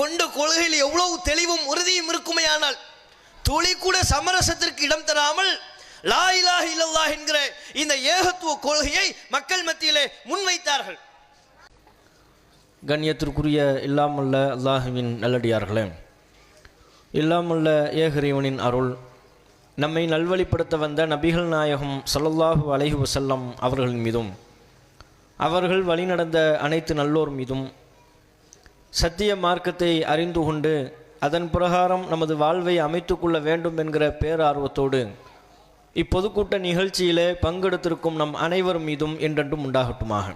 கொண்ட கொள்கையில் எவ்வளவு தெளிவும் உறுதியும் இருக்குமையானால் துளி கூட சமரசத்திற்கு இடம் தராமல் லா இலாஹ இல்லல்லாஹ் என்கிற இந்த ஏகத்துவ கொள்கையை மக்கள் மத்தியிலே முன்வைத்தார்கள். கண்ணியத்திற்குரிய இல்லாமல்ல அல்லாஹுவின் நல்லடியார்களே, இல்லாமல்ல ஏகறிவனின் அருள் நம்மை நல்வழிப்படுத்த வந்த நபிகள் நாயகம் ஸல்லல்லாஹு அலைஹி வஸல்லம் அவர்கள் மீதும் அவர்கள் வழிநடந்த அனைத்து நல்லோர் மீதும் சத்திய மார்க்கத்தை அறிந்து கொண்டு அதன் பிரகாரம் நமது வாழ்வை அமைத்து கொள்ள வேண்டும் என்கிற பேரார்வத்தோடு இப்பொதுக்கூட்ட நிகழ்ச்சியிலே பங்கெடுத்திருக்கும் நம் அனைவர் மீதும் என்றென்றும் உண்டாகட்டுமாக.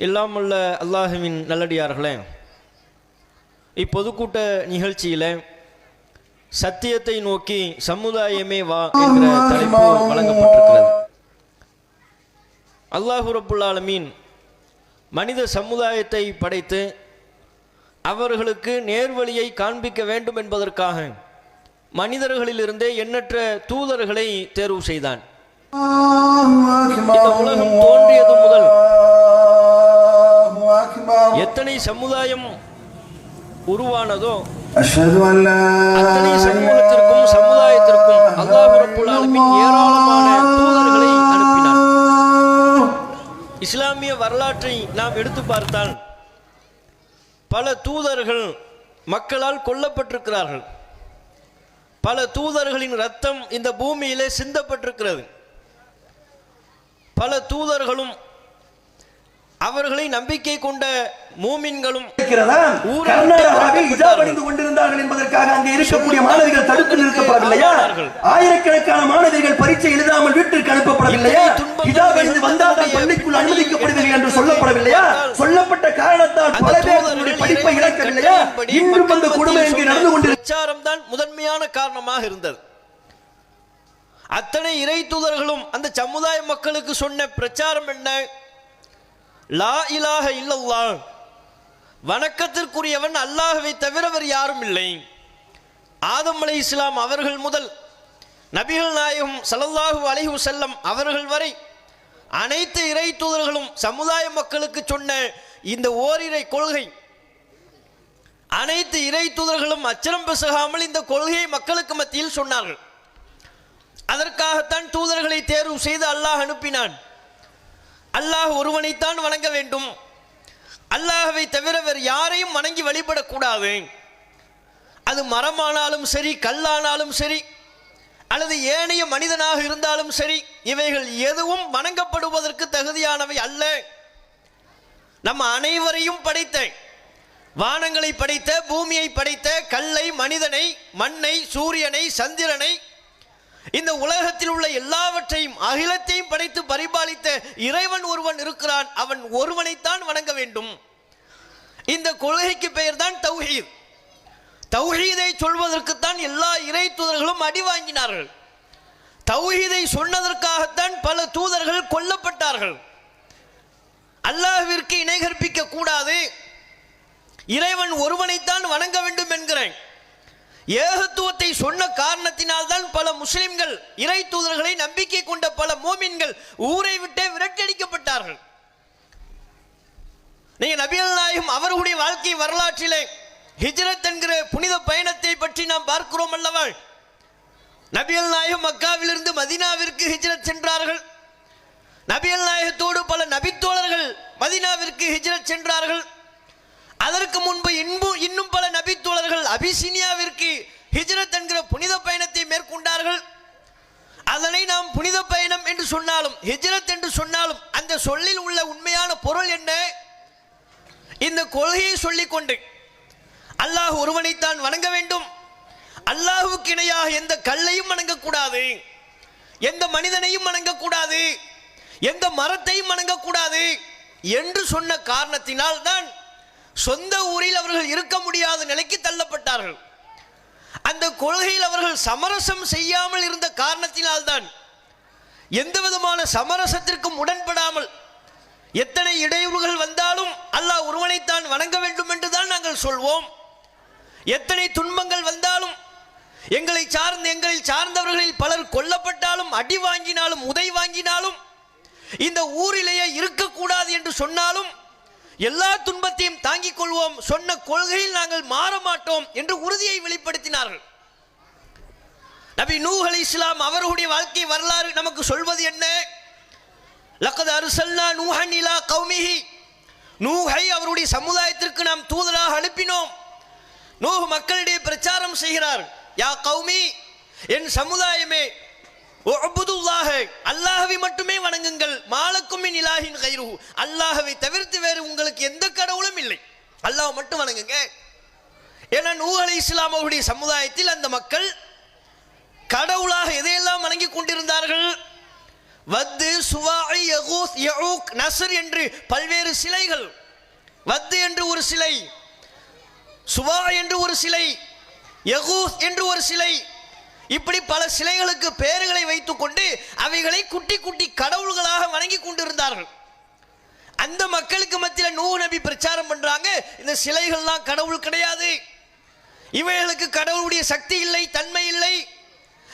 இல்லாமல்ல அல்லாஹுவின் நல்லடியார்களே, இப்பொதுக்கூட்ட நிகழ்ச்சியிலே சத்தியத்தை நோக்கி சமுதாயமே வா என்கிற தலைப்பு வழங்கப்பட்டிருக்கிறது. அல்லாஹு ரப்புல் ஆலமீன் மனித சமுதாயத்தை படைத்து அவர்களுக்கு நேர்வழியை காண்பிக்க வேண்டும் என்பதற்காக மனிதர்களிலிருந்தே எண்ணற்ற தூதர்களை தேர்வு செய்தான். இந்த உலகம் தோன்றியது முதல் எத்தனை சமுதாயம் உருவானதோ அத்தனை சமூகத்திற்கும் சமுதாயத்திற்கும் அல்லாஹ் ரப்புல் ஆலமீன் ஏராளமான தூதர்களை அனுப்பினார். இஸ்லாமிய வரலாற்றை நாம் எடுத்து பார்த்தால் பல தூதர்கள் மக்களால் கொல்லப்பட்டிருக்கிறார்கள். பல தூதர்களின் ரத்தம் இந்த பூமியிலே சிந்தப்பட்டிருக்கிறது. பல தூதர்களும் அவர்களை நம்பிக்கை கொண்ட மூமின்களும் கொண்டிருந்தார்கள் என்பதற்காக அங்கே இருக்கக்கூடிய மாணவிகள் தடுத்து நிறுத்தப்படவில்லையா? ஆயிரக்கணக்கான மாணவிகள் பரீட்சை எழுதாமல் வீட்டிற்கு அனுப்பப்படவில்லையா? வந்தால் பள்ளிக்குள் அனுமதிக்கப்படுவீர்கள் என்று சொல்லப்படவில்லையா? சொல்லப்பட்ட காரணத்தால் பல பேர் படிப்பை இழக்கவில்லையா? இன்றும் அந்த கொடுமை இங்கே நடந்து கொண்டிருக்கிறது. பிரச்சாரம் தான் முதன்மையான காரணமாக இருந்தது. அத்தனை இறை தூதர்களும் அந்த சமுதாய மக்களுக்கு சொன்ன பிரச்சாரம் என்ன? லா இலாஹ இல்லல்லாஹ், வணக்கத்திற்குரியவன் அல்லாஹ்வை தவிர வேறு யாரும் இல்லை. ஆதம் அலைஹிஸ்ஸலாம் அவர்கள் முதல் நபிகள் நாயகம் ஸல்லல்லாஹு அலைஹி வஸல்லம் அவர்கள் வரை அனைத்து இறை தூதர்களும் சமுதாய மக்களுக்கு சொன்ன இந்த ஓரிரை கொள்கை, அனைத்து இறை தூதர்களும் அச்சரம் பிசகாமல் இந்த கொள்கையை மக்களுக்கு மத்தியில் சொன்னார்கள். அதற்காகத்தான் தூதர்களை தேர்வு செய்து அல்லாஹ் அனுப்பினான். அல்லாஹ் ஒருவனைத்தான் வணங்க வேண்டும், அல்லாஹ்வை தவிர வேறு யாரையும் வணங்கி வழிபடக்கூடாது. அது மரமானாலும் சரி, கல்லானாலும் சரி, அல்லது ஏனைய மனிதனாக இருந்தாலும் சரி, இவைகள் எதுவும் வணங்கப்படுவதற்கு தகுதியானவை அல்ல. நம்ம அனைவரையும் படைத்த, வானங்களை படைத்த, பூமியை படைத்த, கல்லை, மனிதனை, மண்ணை, சூரியனை, சந்திரனை, இந்த உலகத்தில் உள்ள எல்லாவற்றையும் அகிலத்தையும் படைத்து பரிபாலித்த இறைவன் ஒருவன் இருக்கிறான். அவன் ஒருவனைத்தான் வணங்க வேண்டும். இந்த கொள்கைக்கு பெயர் தான் தௌஹீத். தௌஹீதை சொல்வதற்குத்தான் எல்லா இறை தூதர்களும் அடி வாங்கினார்கள். தௌஹீதை சொன்னதற்காகத்தான் பல தூதர்கள் கொல்லப்பட்டார்கள். அல்லாஹ்விற்கு இணை கற்பிக்க கூடாது, இறைவன் ஒருவனைத்தான் வணங்க வேண்டும் என்கிறேன் ஏகத்துவத்தை சொன்ன காரணத்தினால் தான் பல முஸ்லிம்கள் இறை தூதர்களை நம்பிக்கை கொண்ட பல மோமின்கள் ஊரை விட்டே விரட்டடிக்கப்பட்டார்கள். நீங்க நபிகள் நாயகம் அவர்களுடைய வாழ்க்கை வரலாற்றிலே ஹிஜ்ரத் என்கிற புனித பயணத்தை பற்றி நாம் பார்க்கிறோம் அல்லவா? நபிகள் நாயகம் மக்காவிலிருந்து மதீனாவிற்கு ஹிஜ்ரத் சென்றார்கள். நபிகள் நாயகத்தோடு பல நபித்தோழர்கள் மதீனாவிற்கு ஹிஜ்ரத் சென்றார்கள். அதற்கு முன்பு இன்னும் பல நபித்தோழர்கள் அபிசீனியாவிற்கு ஹிஜ்ரத் என்கிற புனித பயணத்தை மேற்கொண்டார்கள். அதனை நாம் புனித பயணம் என்று சொன்னாலும் ஹிஜ்ரத் என்று சொன்னாலும் அந்த சொல்லில் உள்ள உண்மையான பொருள் என்ன? இந்த கொள்கையை சொல்லிக்கொண்டு அல்லாஹ் ஒருவனைத்தான் வணங்க வேண்டும், அல்லாஹுக்கு இணையாக எந்த கல்லையும் வணங்கக்கூடாது, எந்த மனிதனையும் வணங்கக்கூடாது, எந்த மரத்தையும் வணங்கக்கூடாது என்று சொன்ன காரணத்தினால் தான் சொந்த ஊரில் அவர்கள் இருக்க முடியாத நிலைக்கு தள்ளப்பட்டார்கள். அந்த கொள்கையில் அவர்கள் சமரசம் செய்யாமல் இருந்த காரணத்தினால்தான், எந்த விதமான சமரசத்திற்கும் உடன்படாமல் எத்தனை இடையூறுகள் வந்தாலும் அல்லாஹ் ஒருவனைத்தான் வணங்க வேண்டும் என்று தான் நாங்கள் சொல்வோம். எத்தனை துன்பங்கள் வந்தாலும், எங்களில் சார்ந்தவர்களில் பலர் கொல்லப்பட்டாலும், அடி வாங்கினாலும், உதை வாங்கினாலும், இந்த ஊரிலேயே இருக்கக்கூடாது என்று சொன்னாலும், எல்லா துன்பத்தையும் தாங்கிக் கொள்வோம், சொன்ன கொள்கையில் நாங்கள் மாற மாட்டோம் என்று உறுதியை வெளிப்படுத்தினார்கள். நபி நூஹ் அலைஹிஸ்ஸலாம் அவர்களுடைய வாழ்க்கை வரலாறு நமக்கு சொல்வது என்ன? லக்கத் அர்சல்னா நூஹன் இலா கௌமிஹி, நூஹை அவருடைய சமுதாயத்திற்கு நாம் தூதராக அனுப்பினோம். நூஹ் மக்களிடையே பிரச்சாரம் செய்கிறார். யா கௌமி, என் சமுதாயமே, உஅ்புதுல்லாஹ, அல்லாஹ்வை மட்டுமே வணங்குங்கள், மாலக்கும் மின் இலாஹின் கைருஹு, அல்லாஹ்வை தவிர்த்து வேறு உங்களுக்கு எந்த கடவுளும் இல்லை, அல்லாஹ் மட்டும் வணங்குங்க. ஏன்னா நூஹ் அலைஹிஸ்ஸலாம் அவருடைய சமுதாயத்தில் அந்த மக்கள் கடவுளாக எதையெல்லாம் வணங்கி கொண்டிருந்தார்கள்? வத்து, சுவாஇ, யகூஸ், யஊக், நஸ்ர் என்று பல்வேறு சிலைகள். வத்து என்று ஒரு சிலை, சுவா என்று ஒரு சிலை, யகூஸ் என்று ஒரு சிலை, இப்படி பல சிலைகளுக்கு பெயர்களை வைத்துக் கொண்டு அவைகளை குட்டி குட்டி கடவுள்களாக வணங்கி கொண்டிருந்தார்கள். அந்த மக்களுக்கு மத்தியில் நூஹ் நபி பிரச்சாரம் பண்றாங்க, இந்த சிலைகள்லாம் கடவுள் கிடையாது, இவைகளுக்கு கடவுளுடைய சக்தி இல்லை, தன்மை இல்லை.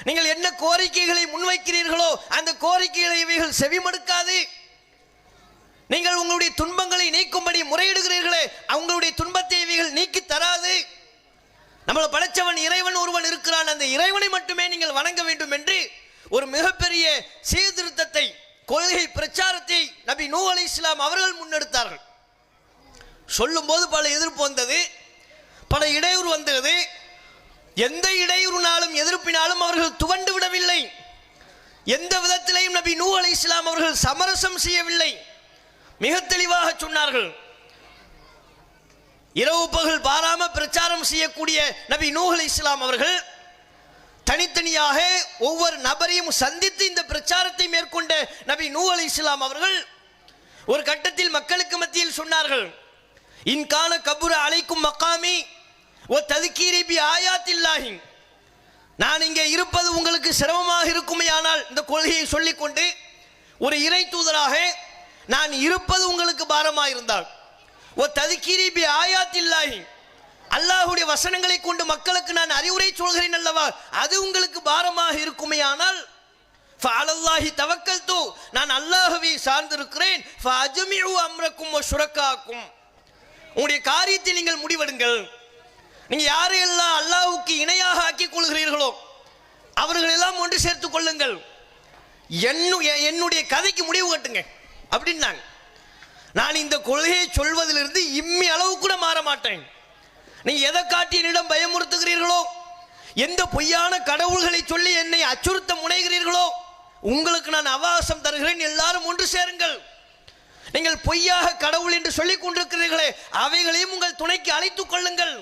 நீங்கள் என்ன கோரிக்கைகளை முன்வைக்கிறீர்களோ அந்த கோரிக்கைகளை இவைகள் செவிமடுக்காது. நீங்கள் உங்களுடைய துன்பங்களை நீக்கும்படி முறையிடுகிறீர்களே, அவங்களுடைய துன்பத்தை இவைகள் நீக்கி தராது. நம்மளை படைச்சவன் இறைவன் ஒருவன் இருக்கிறான், அந்த இறைவனை மட்டுமே நீங்கள் வணங்க வேண்டும் என்று ஒரு மிகப்பெரிய சீர்திருத்தத்தை, கொள்கை பிரச்சாரத்தை நபி நூஹ் அலைஹிஸ்ஸலாம் அவர்கள் முன்னெடுத்தார்கள். சொல்லும் போது பல எதிர்ப்பு வந்தது, பல இடையூறு வந்தது. எந்த இடையூறுனாலும் எதிர்ப்பினாலும் அவர்கள் துவண்டு விடவில்லை. எந்த விதத்திலையும் நபி நூஹ் அலைஹிஸ்ஸலாம் அவர்கள் சமரசம் செய்யவில்லை. மிக தெளிவாக சொன்னார்கள். இரவு பகல் பாராம பிரச்சாரம் செய்யக்கூடிய நபி நூஹ் அலைஹிஸ்ஸலாம் அவர்கள் தனித்தனியாக ஒவ்வொரு நபரையும் சந்தித்து இந்த பிரச்சாரத்தை மேற்கொண்ட நபி நூஹ் அலைஹிஸ்ஸலாம் அவர்கள் ஒரு கட்டத்தில் மக்களுக்கு மத்தியில் சொன்னார்கள், இன்கான கபுர அலைக்கும் மக்காமி ஓ ததுக்கீரி பி ஆயாத்தில்லாஹி, நான் இங்கே இருப்பது உங்களுக்கு சிரமமாக இருக்குமையானால் இந்த கொள்கையை சொல்லிக்கொண்டு ஒரு இறை தூதராக நான் இருப்பது உங்களுக்கு பாரமாக இருந்தால், ஓ ததுக்கீரி பி ஆயாத்தில்லாஹி, அல்லாஹ்வுடைய வசனங்களை கொண்டு மக்களுக்கு நான் அறிவுரை சொல்கிறேன் அல்லவா, அது உங்களுக்கு பாரமாக இருக்குமையானால் ஃபஅலல்லாஹி தவக்கல்து, நான் அல்லாஹ்வை சார்ந்திருக்கிறேன். ஃபஅஜ்மிஉ அம்ரக்கும் வ ஷுரகாக்கும், உங்களுடைய காரியத்தை நீங்கள் முடிவெடுங்கள். நீங்க யாரையெல்லாம் அல்லாஹ்வுக்கு இணையாக ஆக்கிக் கொள்கிறீர்களோ அவர்களெல்லாம் ஒன்று சேர்த்துக் கொள்ளுங்கள், என்னுடைய கதைக்கு முடிவு கட்டுங்க அப்படின்னாங்க. நான் இந்த கொள்கையை சொல்வதிலிருந்து இம்மி அளவு கூட மாற மாட்டேன். நீங்க எதை காட்டி என்னிடம் பயமுறுத்துகிறீர்களோ, எந்த பொய்யான கடவுள்களை சொல்லி என்னை அச்சுறுத்த முனைகிறீர்களோ உங்களுக்கு நான் அவகாசம் தருகிறேன், எல்லாரும் ஒன்று சேருங்கள். நீங்கள் பொய்யாக கடவுள் என்று சொல்லிக் கொண்டிருக்கிறீர்களே அவைகளையும் உங்கள் துணைக்கு அழைத்துக் கொள்ளுங்கள்.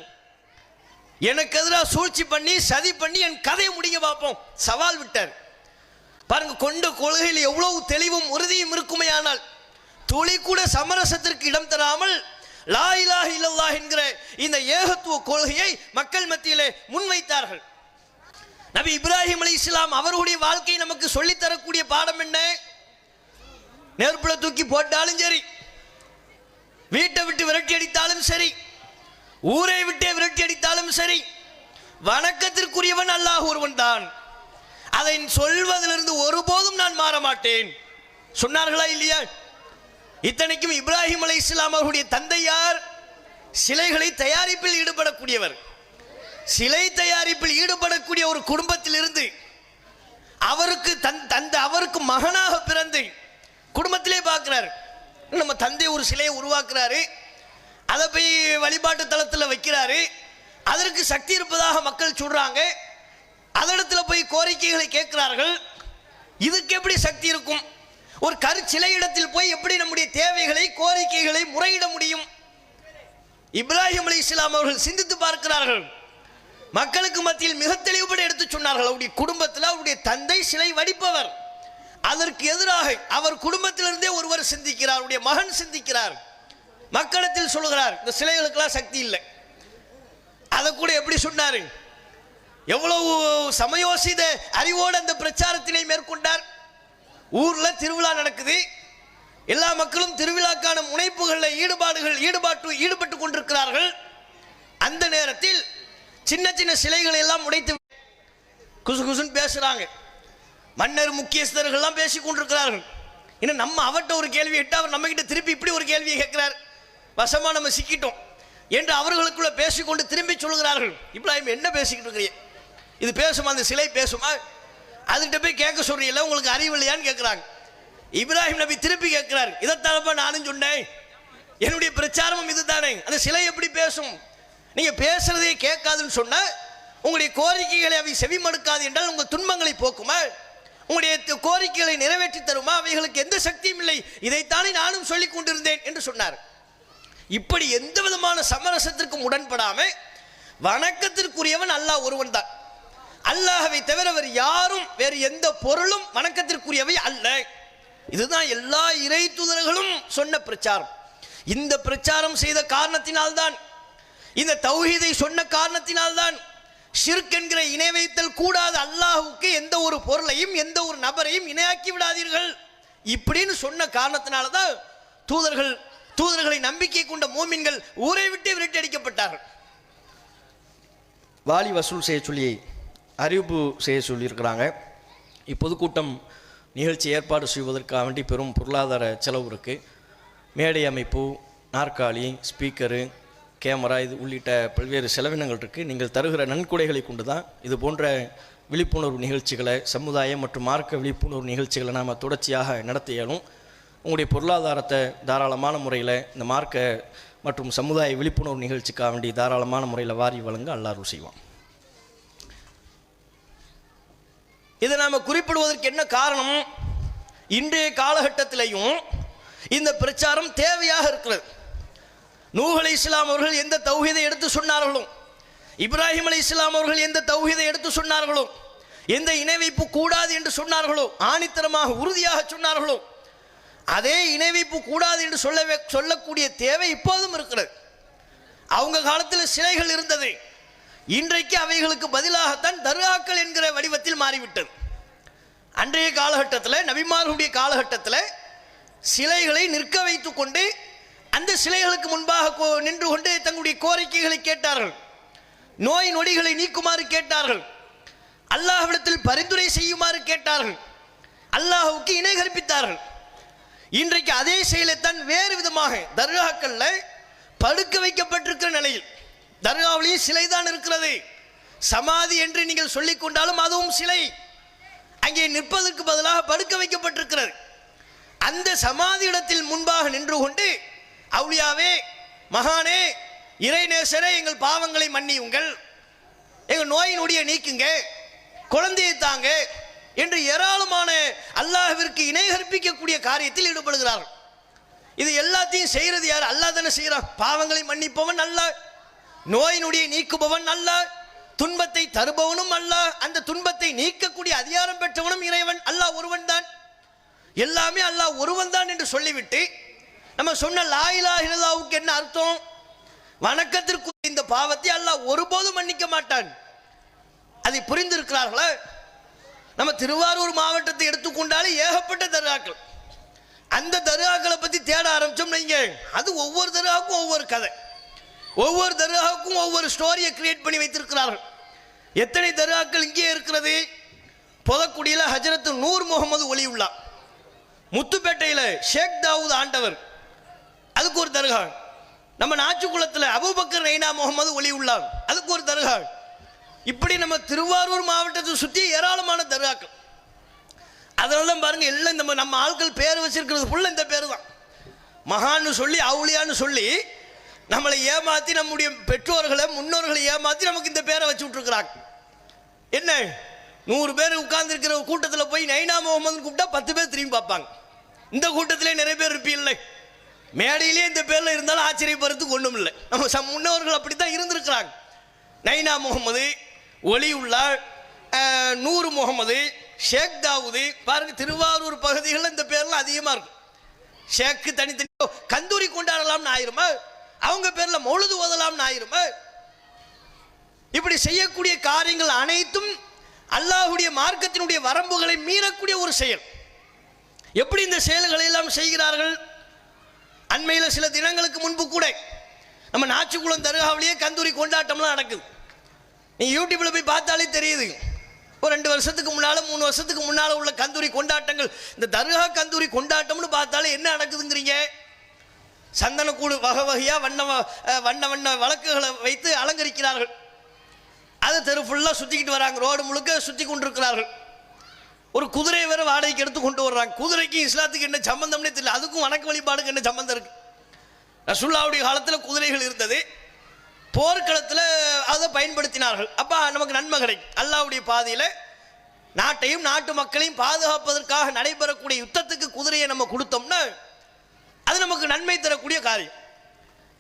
எனக்கு எதிராக சூழ்ச்சி பண்ணி சதி பண்ணி என் கதையை முடிங்க பார்ப்போம், சவால் விட்டார். பாருங்க, கொண்ட கொள்கையில் எவ்வளவு தெளிவும் உறுதியும் இருக்குமையானால் துளி கூட சமரசத்திற்கு இடம் தராமல் லா இலாஹ இல்லல்லாஹ் என்கிற இந்த ஏகத்துவ கொள்கையை மக்கள் மத்தியிலே முன்வைத்தார்கள். நபி இப்ராஹிம் அலைஹிஸ்ஸலாம் அவருடைய வாழ்க்கை நமக்கு சொல்லித் தரக்கூடிய பாடம் என்ன? நெருப்புல தூக்கி போட்டாலும் சரி, வீட்டை விட்டு விரட்டி அடித்தாலும் சரி, ஊரை விட்டே விரட்டி அடித்தாலும் சரி, வணக்கத்திற்குரியவன் அல்லாஹ் ஒருவன் தான், அதை சொல்வதிலிருந்து ஒருபோதும் நான் மாற மாட்டேன் சொன்னார்களா இல்லையா? இத்தனைக்கும் இப்ராஹிம் அலைஹிஸ்ஸலாம் அவருடைய தந்தை யார்? சிலைகளை தயாரிப்பில் ஈடுபடக்கூடியவர். சிலை தயாரிப்பில் ஈடுபடக்கூடிய ஒரு குடும்பத்தில் இருந்து அவருக்கு அவருக்கு மகனாக பிறந்து குடும்பத்திலே பார்க்கிறார். நம்ம தந்தை ஒரு சிலையை உருவாக்குறாரு, அதை போய் வழிபாட்டு தளத்தில் வைக்கிறாரு, அதற்கு சக்தி இருப்பதாக மக்கள் சொல்றாங்க. அதஇடத்துல போய் கோரிக்கைகளை கேட்கிறார்கள். இதுக்கு எப்படி சக்தி இருக்கும்? ஒரு சிலை இடத்தில் போய் எப்படி நம்முடைய தேவைகளை கோரிக்கைகளை முறையிட முடியும்? இப்ராஹிம் அலைஹிஸ்ஸலாம் அவர்கள் சிந்தித்து பார்க்கிறார்கள். மக்களுக்கு மத்தியில் மிக தெளிவுபட எடுத்து சொன்னார்கள். அவருடைய குடும்பத்தில் அவருடைய தந்தை சிலை வடிப்பவர், அதற்கு எதிராக அவர் குடும்பத்திலிருந்தே ஒருவர் சிந்திக்கிறார், அவருடைய மகன் சிந்திக்கிறார். மக்களிடத்தில் சொல்கிறார், இந்த சிலைகளுக்கெல்லாம் சக்தி இல்லை. அதை கூட எப்படி சொன்னாரு? எவ்வளவு சமயோசித அறிவோடு அந்த பிரச்சாரத்தினை மேற்கொண்டார். ஊர்ல திருவிழா நடக்குது, எல்லா மக்களும் திருவிழாக்கான முனைப்புகளில் ஈடுபட்டு கொண்டிருக்கிறார்கள். அந்த நேரத்தில் சின்ன சின்ன சிலைகளை எல்லாம் உடைத்து குசு குசுன்னு பேசுறாங்க. மன்னர் முக்கியஸ்தர்கள் எல்லாம் பேசிக் கொண்டிருக்கிறார்கள். இன்னும் நம்ம அவர்கிட்ட ஒரு கேள்வி கேட்டு அவர் நம்ம கிட்ட திருப்பி இப்படி ஒரு கேள்வியை கேட்கிறார். வசமா நம்ம சிக்கிட்டோம் என்று அவர்களுக்குள்ள பேசிக்கொண்டு திரும்பி சொல்கிறார்கள். இப்ராஹிம் என்ன பேசிக்கிட்டு இருக்கிறீங்க, இது பேசுமா, அந்த சிலை பேசுமா, அதுகிட்ட போய் கேட்க சொல்றீங்களா, உங்களுக்கு அறிவு இல்லையான்னு கேட்கிறாங்க. இப்ராஹிம் நபி திருப்பி கேட்கிறார், இதைத்தானப்பா நானும் சொன்னேன், என்னுடைய பிரச்சாரமும் இதுதானே, அந்த சிலை எப்படி பேசும், நீங்க பேசுறதே கேட்காதுன்னு சொன்னா உங்களுடைய கோரிக்கைகளை அவை செவிமடுக்காது என்றால் உங்கள் துன்பங்களை போக்குமா, உங்களுடைய கோரிக்கைகளை நிறைவேற்றி தருமா, அவைகளுக்கு எந்த சக்தியும் இல்லை, இதைத்தானே நானும் சொல்லிக் கொண்டிருந்தேன் என்று சொன்னார். இப்படி எந்த விதமான சமரசத்திற்கும் உடன்படாம வணக்கத்திற்குரியவன் அல்லாஹ் ஒருவன் தான். அல்லாஹ்வை தவிர வேறு எந்த பொருளும் வணக்கத்திற்குரியவை அல்ல. இதுதான் எல்லா இறை தூதர்களும் சொன்ன பிரச்சாரம். இந்த பிரச்சாரம் செய்த காரணத்தினால்தான், இந்த தௌஹீதை சொன்ன காரணத்தினால்தான் ஷிர்க் என்கிற இணை வைத்தல் கூடாது, அல்லாஹ்வுக்கு எந்த ஒரு பொருளையும் எந்த ஒரு நபரையும் இணையாக்கி விடாதீர்கள் இப்படின்னு சொன்ன காரணத்தினால்தான் தூதர்களை நம்பிக்கை கொண்ட மூமின்கள் ஊரை விட்டு விரட்டி அடிக்கப்பட்டார்கள். வாலி வசூல் செய்ய சொல்லி அறிவிப்பு செய்ய சொல்லியிருக்கிறாங்க. இப்பொதுக்கூட்டம் நிகழ்ச்சி ஏற்பாடு செய்வதற்காக வேண்டி பெரும் பொருளாதார செலவு இருக்குது. மேடை அமைப்பு, நாற்காலி, ஸ்பீக்கரு, கேமரா இது உள்ளிட்ட பல்வேறு செலவினங்கள் இருக்குது. நீங்கள் தருகிற நன்கொடைகளை கொண்டு தான் இது போன்ற விழிப்புணர்வு நிகழ்ச்சிகளை, சமுதாய மற்றும் மார்க்க விழிப்புணர்வு நிகழ்ச்சிகளை நாம் தொடர்ச்சியாக நடத்த இயலும். உங்களுடைய பொருளாதாரத்தை தாராளமான முறையில் இந்த மார்க்க மற்றும் சமுதாய விழிப்புணர்வு நிகழ்ச்சிக்காக வேண்டி தாராளமான முறையில் வாரி வழங்க அல்லாஹ் செய்வான். இதை நாம் குறிப்பிடுவதற்கு என்ன காரணம், இன்றைய காலகட்டத்திலையும் இந்த பிரச்சாரம் தேவையாக இருக்கிறது. நூஹ் அலைஹிஸ்ஸலாம் அவர்கள் எந்த தௌஹீதை எடுத்து சொன்னார்களோ, இப்ராஹிம் அலைஹிஸ்ஸலாம் அவர்கள் எந்த தௌஹீதை எடுத்து சொன்னார்களோ, எந்த இணை வைப்பு கூடாது என்று சொன்னார்களோ, ஆணித்தரமாக உறுதியாக சொன்னார்களோ, அதே இணை வைப்பு கூடாது என்று சொல்லக்கூடிய தேவை இப்போதும் இருக்கிறது. அவங்க காலத்தில் சிலைகள் இருந்தது, இன்றைக்கு அவைகளுக்கு பதிலாகத்தான் தர்காக்கள் என்கிற வடிவத்தில் மாறிவிட்டது. அன்றைய காலகட்டத்தில், நபிமார்களுடைய காலகட்டத்தில் சிலைகளை நிற்க வைத்து கொண்டு அந்த சிலைகளுக்கு முன்பாக நின்று கொண்டு தங்களுடைய கோரிக்கைகளை கேட்டார்கள், நோய் நொடிகளை நீக்குமாறு கேட்டார்கள், அல்லாஹ்விடத்தில் பரிந்துரை செய்யுமாறு கேட்டார்கள், அல்லாஹ்வுக்கு இணை கற்பித்தார்கள். இன்றைக்கு அதே செயலைத்தான் வேறு விதமாக தர்காக்கள்ல படுக்க வைக்கப்பட்டிருக்கிற நிலையில், தர்காவிலேயும் சிலை தான் இருக்கிறது, சமாதி என்று நீங்கள் சொல்லிக் கொண்டாலும் அதுவும் சிலை, அங்கே நிற்பதற்கு பதிலாக படுக்க வைக்கப்பட்டிருக்கிறது. அந்த சமாதி இடத்தில் முன்பாக நின்று கொண்டு அவுலியாவே, மகானே, இறைநேசரே, எங்கள் பாவங்களை மன்னியுங்கள், எங்கள் நோய் நொடியை நீக்குங்க, குழந்தையை தாங்க என்று ஏராளமான அல்லாஹ்விற்கு இணை கற்பிக்கக்கூடிய காரியத்தில் ஈடுபடுகிறார்கள். இது எல்லாத்தையும் செய்யறது யார்? அல்லாஹ் தானே செய்கிறான். பாவங்களை மன்னிப்பவன் அல்லாஹ், நோய் நொடியை நீக்குபவன் அல்லாஹ், துன்பத்தை தருபவனும் அல்லாஹ், அந்த துன்பத்தை நீக்கக்கூடிய அதிகாரம் பெற்றவனும் இறைவன் அல்லாஹ் ஒருவன் தான். எல்லாமே அல்லாஹ் ஒருவன் தான் என்று சொல்லிவிட்டு நம்ம சொன்ன லா இலாஹ இல்லல்லாஹ்வுக்கு என்ன அர்த்தம்? வணக்கத்திற்கு இந்த பாவத்தை அல்லாஹ் ஒருபோதும் மன்னிக்க மாட்டான். அதை புரிந்திருக்கிறார்களா? நம்ம திருவாரூர் மாவட்டத்தை எடுத்துக்கொண்டாலே ஏகப்பட்ட தர்காக்கள். அந்த தர்காக்களை பற்றி தேட ஆரம்பிச்சோம் நீங்க, அது ஒவ்வொரு தர்காவுக்கும் ஒவ்வொரு கதை, ஒவ்வொரு தர்காவுக்கும் ஒவ்வொரு ஸ்டோரியை கிரியேட் பண்ணி வைத்திருக்கிறார்கள். எத்தனை தர்காக்கள் இங்கே இருக்கிறது? பொதக்குடியில் ஹஜரத்து நூர் முகமது ஒலியுல்லா, முத்துப்பேட்டையில் ஷேக் தாவூத் ஆண்டவர், அதுக்கு ஒரு தர்கா. நம்ம நாச்சுக்குளத்தில் அபூபக்கர் நைனா முகமது ஒலியுல்லா, அதுக்கு ஒரு தர்கா. இப்படி நம்ம திருவாரூர் மாவட்டத்தை சுற்றி ஏராளமான தர்காக்கள். அதனால தான் பாருங்க, எல்லாம் நம்ம ஆட்கள் பேர் வச்சிருக்கிறது ஃபுல்லாக இந்த பேர் தான். மகான்னு சொல்லி அவுளியான்னு சொல்லி நம்மளை ஏமாற்றி, நம்முடைய பெற்றோர்களை முன்னோர்களை ஏமாற்றி நமக்கு இந்த பேரை வச்சு விட்டுருக்குறாங்க. என்ன, 100 பேர் உட்கார்ந்துருக்கிற கூட்டத்தில் போய் நைனா முகமதுன்னு கூப்பிட்டா 10 பேர் திரும்பி பார்ப்பாங்க. இந்த கூட்டத்திலே நிறைய பேர் இருப்பீங்களே, மேடையிலே இந்த பேரில் இருந்தாலும் ஆச்சரியப்படுறதுக்கு ஒன்றும் இல்லை. நம்ம முன்னோர்கள் அப்படித்தான் இருந்திருக்கிறாங்க. நைனா முகமது, ஒலியுல்லா, நூர் முகமது, ஷேக் தாவூது, பாருங்க திருவாரூர் பகுதிகளில் இந்த பேர்லாம் அதிகமாக இருக்கும். ஷேக்கு தனித்தனி கந்தூரி கொண்டாடலாம்னு ஆயிருமா, அவங்க பேரில் மௌலுது ஓதலாம்னு ஆயிருமா. இப்படி செய்யக்கூடிய காரியங்கள் அனைத்தும் அல்லாஹ்வுடைய மார்க்கத்தினுடைய வரம்புகளை மீறக்கூடிய ஒரு செயல். எப்படி இந்த செயல்களை எல்லாம் செய்கிறார்கள்? அண்மையில் சில தினங்களுக்கு முன்பு கூட நம்ம நாச்சுக்குளம் தர்காவிலேயே கந்தூரி கொண்டாட்டம்லாம் நடக்குது. நீங்கள் யூடியூப்பில் போய் பார்த்தாலே தெரியுது. ஒரு 2 வருஷத்துக்கு முன்னால் 3 வருஷத்துக்கு முன்னால் உள்ள கந்தூரி கொண்டாட்டங்கள், இந்த தர்கா கந்தூரி கொண்டாட்டம்னு பார்த்தாலே என்ன நடக்குதுங்கிறீங்க? சந்தனக்கூடு வகை வகையாக வண்ண வண்ண வழக்குகளை வைத்து அலங்கரிக்கிறார்கள். அது தெரு ஃபுல்லாக சுற்றிக்கிட்டு வராங்க, ரோடு முழுக்க சுற்றி கொண்டிருக்கிறார்கள். ஒரு குதிரையை வேறு வாடகைக்கு எடுத்து கொண்டு வர்றாங்க. குதிரைக்கு இஸ்லாத்துக்கு என்ன சம்பந்தம்னே தெரியல, அதுக்கும் வணக்க வழிபாடுக்கு என்ன சம்பந்தம் இருக்கு? ரசூலுல்லாஹ்வுடைய காலத்தில் குதிரைகள் இருந்தது, போர்க்களத்தில் அதை பயன்படுத்தினார்கள். அப்போ நமக்கு நன்மை கிடைக்கும். அல்லாஹ்வுடைய பாதையில் நாட்டையும் நாட்டு மக்களையும் பாதுகாப்பதற்காக நடைபெறக்கூடிய யுத்தத்துக்கு குதிரையை நம்ம கொடுத்தோம்னா அது நமக்கு நன்மை தரக்கூடிய காரியம்.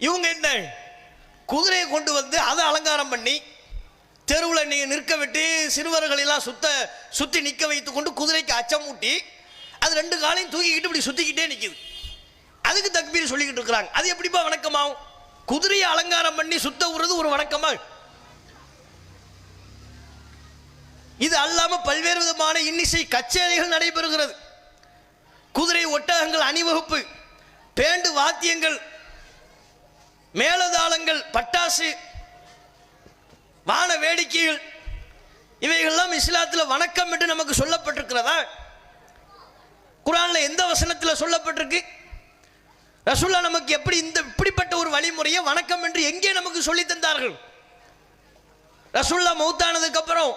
இவங்க என்ன, குதிரையை கொண்டு வந்து அதை அலங்காரம் பண்ணி தெருவில் நிற்க விட்டு சிறுவர்களெல்லாம் சுற்றி நிற்க வைத்து கொண்டு குதிரைக்கு அச்சமூட்டி அது ரெண்டு காலையும் தூக்கிக்கிட்டு இப்படி சுற்றிக்கிட்டே நிற்கிது. அதுக்கு தக்பீர் சொல்லிக்கிட்டு இருக்கிறாங்க. அது எப்படிப்பா வணக்கமாகும்? குதிரையை அலங்காரம் பண்ணி சுத்த விடுறது ஒரு வணக்கமா? இது அல்லாமல் பல்வேறு விதமான இன்னிசை கச்சேரிகள் நடைபெறுகிறது. குதிரை ஒட்டகங்கள் அணிவகுப்பு, பேண்டு வாத்தியங்கள், மேலதாளங்கள், பட்டாசு, வான வேடிக்கைகள், இவைகள்லாம் இஸ்லாத்தில் வணக்கம் என்று நமக்கு சொல்லப்பட்டிருக்கிறதா? குர்ஆன்ல எந்த வசனத்தில் சொல்லப்பட்டிருக்கு? ரசூலுல்லாஹ் நமக்கு எப்படி இப்படிப்பட்ட ஒரு வழிமுறையை வணக்கம் என்று எங்கே நமக்கு சொல்லி தந்தார்கள்? ரசூலுல்லாஹ் மௌத்தானதுக்கு அப்புறம்